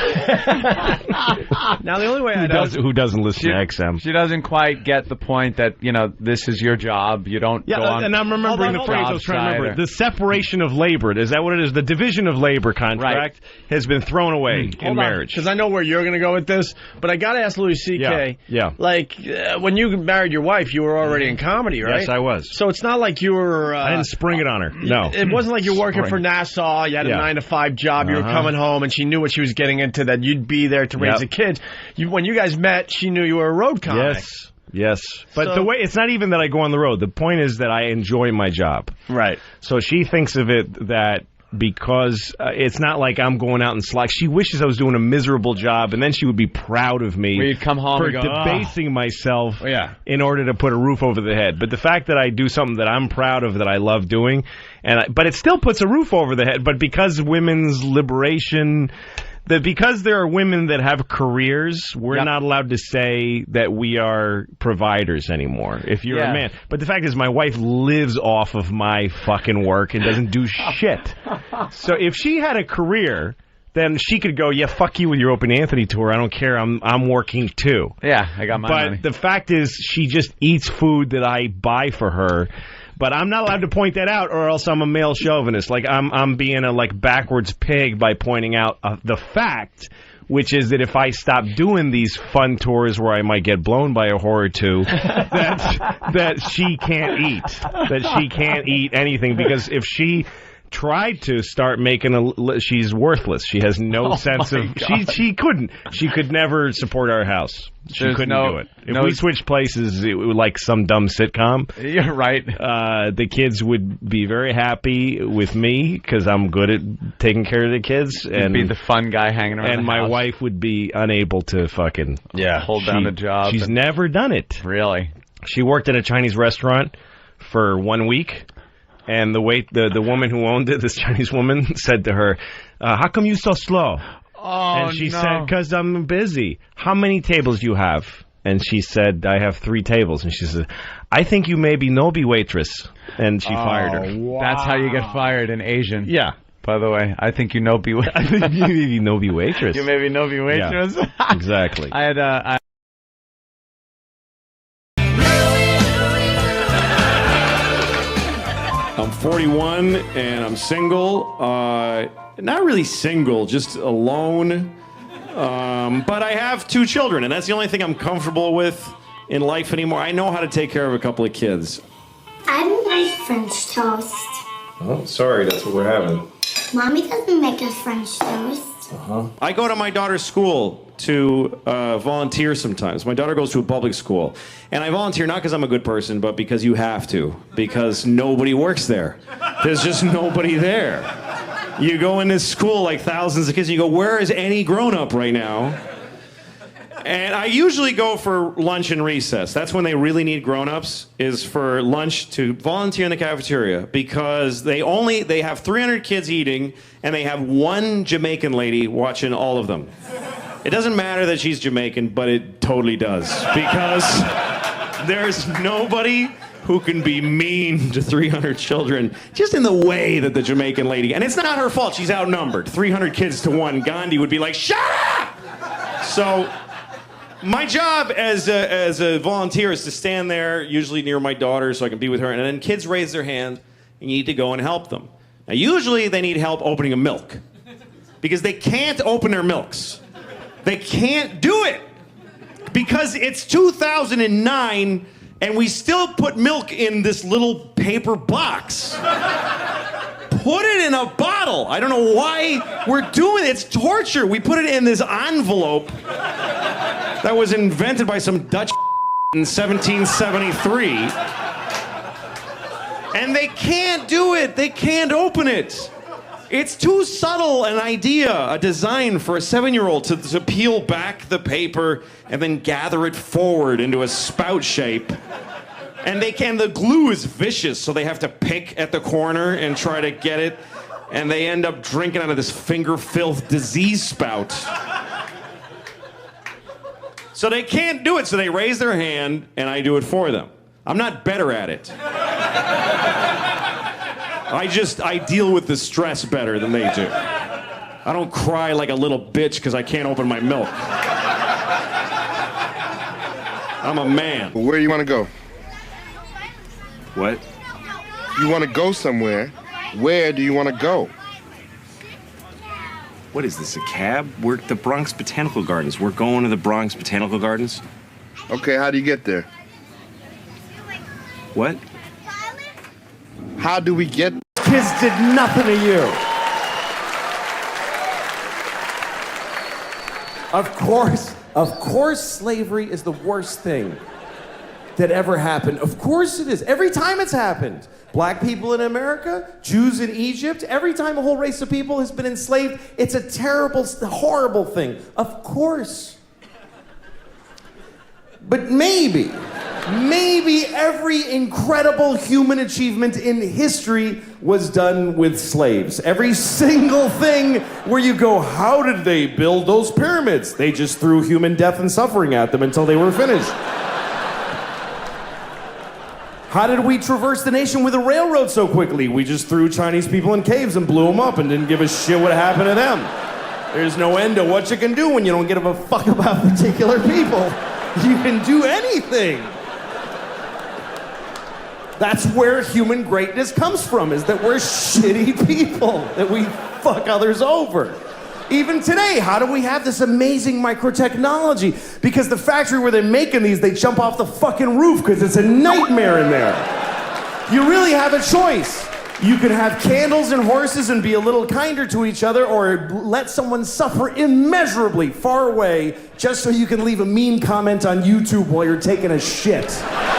Now, the only way who doesn't listen to XM? She doesn't quite get the point that, this is your job. You don't go on. And I'm remembering the phrase I was trying to remember. The separation of labor. Is that what it is? The division of labor contract has been thrown away in marriage. Because I know where you're going to go with this, but I got to ask Louis C.K. Yeah. Like, when you married your wife, you were already in comedy, right? Yes, I was. So it's not like you were... I didn't spring it on her. No. It wasn't like you're working for Nassau, you had a 9-to-5 job, you were coming home, and she knew what she was getting into, that you'd be there to raise the kids. When you guys met, she knew you were a road comic. Yes. But the way, it's not even that I go on the road. The point is that I enjoy my job. Right. So she thinks of it that because it's not like I'm going out and slack. She wishes I was doing a miserable job, and then she would be proud of me Where you'd come home for and go, debasing myself in order to put a roof over the head. But the fact that I do something that I'm proud of, that I love doing, but it still puts a roof over the head. But because women's liberation, that because there are women that have careers, we're not allowed to say that we are providers anymore if you're a man. But the fact is, my wife lives off of my fucking work and doesn't do shit. So if she had a career, then she could go, yeah, fuck you with your Open Anthony tour. I don't care. I'm working too. Yeah, I got my money. But the fact is, she just eats food that I buy for her. But I'm not allowed to point that out, or else I'm a male chauvinist. Like I'm being a backwards pig by pointing out the fact, which is that if I stop doing these fun tours where I might get blown by a whore or two, that she can't eat. That she can't eat anything, because if she tried to start making she's worthless. She has no sense of she couldn't. She could never support our house. She couldn't do it. If we switched places, it would like some dumb sitcom. You're right. The kids would be very happy with me because I'm good at taking care of the kids. And be the fun guy hanging around. And my wife would be unable to fucking hold down the job. She's never done it. Really? She worked at a Chinese restaurant for 1 week. And the woman who owned it, this Chinese woman, said to her, how come you so slow? Oh, and she said, because I'm busy. How many tables you have? And she said, I have 3 tables. And she said, I think you may be Nobi waitress. And she fired her. Wow. That's how you get fired in Asian. Yeah. By the way, I think you Nobi waitress. I think you may be Nobi waitress. You may be Nobi waitress. Yeah, exactly. I had I'm 41 and I'm single. Not really single, just alone. But I have 2 children, and that's the only thing I'm comfortable with in life anymore. I know how to take care of a couple of kids. I don't like French toast. Oh, sorry, that's what we're having. Mommy doesn't make us French toast. I go to my daughter's school to volunteer sometimes. My daughter goes to a public school. And I volunteer not because I'm a good person, but because you have to. Because nobody works there. There's just nobody there. You go in this school like thousands of kids, and you go, where is any grown-up right now? And I usually go for lunch and recess. That's when they really need grown-ups, is for lunch to volunteer in the cafeteria, because they have 300 kids eating, and they have 1 Jamaican lady watching all of them. It doesn't matter that she's Jamaican, but it totally does, because there's nobody who can be mean to 300 children just in the way that the Jamaican lady, and it's not her fault, she's outnumbered. 300 kids to 1, Gandhi would be like, shut up! So my job as a volunteer is to stand there, usually near my daughter, so I can be with her. And then kids raise their hand, and you need to go and help them. Now, usually they need help opening a milk, because they can't open their milks. They can't do it, because it's 2009, and we still put milk in this little paper box. Put it in a bottle. I don't know why we're doing it. It's torture. We put it in this envelope that was invented by some Dutch in 1773. And they can't do it. They can't open it. It's too subtle an idea, a design for a 7-year-old to peel back the paper and then gather it forward into a spout shape. And the glue is vicious, so they have to pick at the corner and try to get it. And they end up drinking out of this finger filth disease spout. So they can't do it, so they raise their hand, and I do it for them. I'm not better at it. I deal with the stress better than they do. I don't cry like a little bitch because I can't open my milk. I'm a man. Where do you want to go? What? You want to go somewhere. Where do you want to go? What is this, a cab? We're at the Bronx Botanical Gardens. We're going to the Bronx Botanical Gardens. Okay, how do you get there? What? How do we get? Kids did nothing to you. Of course slavery is the worst thing that ever happened. Of course it is. Every time it's happened. Black people in America, Jews in Egypt, every time a whole race of people has been enslaved, it's a terrible, horrible thing. Of course. But maybe every incredible human achievement in history was done with slaves. Every single thing where you go, how did they build those pyramids? They just threw human death and suffering at them until they were finished. How did we traverse the nation with a railroad so quickly? We just threw Chinese people in caves and blew them up and didn't give a shit what happened to them. There's no end to what you can do when you don't give a fuck about particular people. You can do anything. That's where human greatness comes from, is that we're shitty people, that we fuck others over. Even today, how do we have this amazing microtechnology? Because the factory where they're making these, they jump off the fucking roof because it's a nightmare in there. You really have a choice. You can have candles and horses and be a little kinder to each other, or let someone suffer immeasurably far away just so you can leave a mean comment on YouTube while you're taking a shit.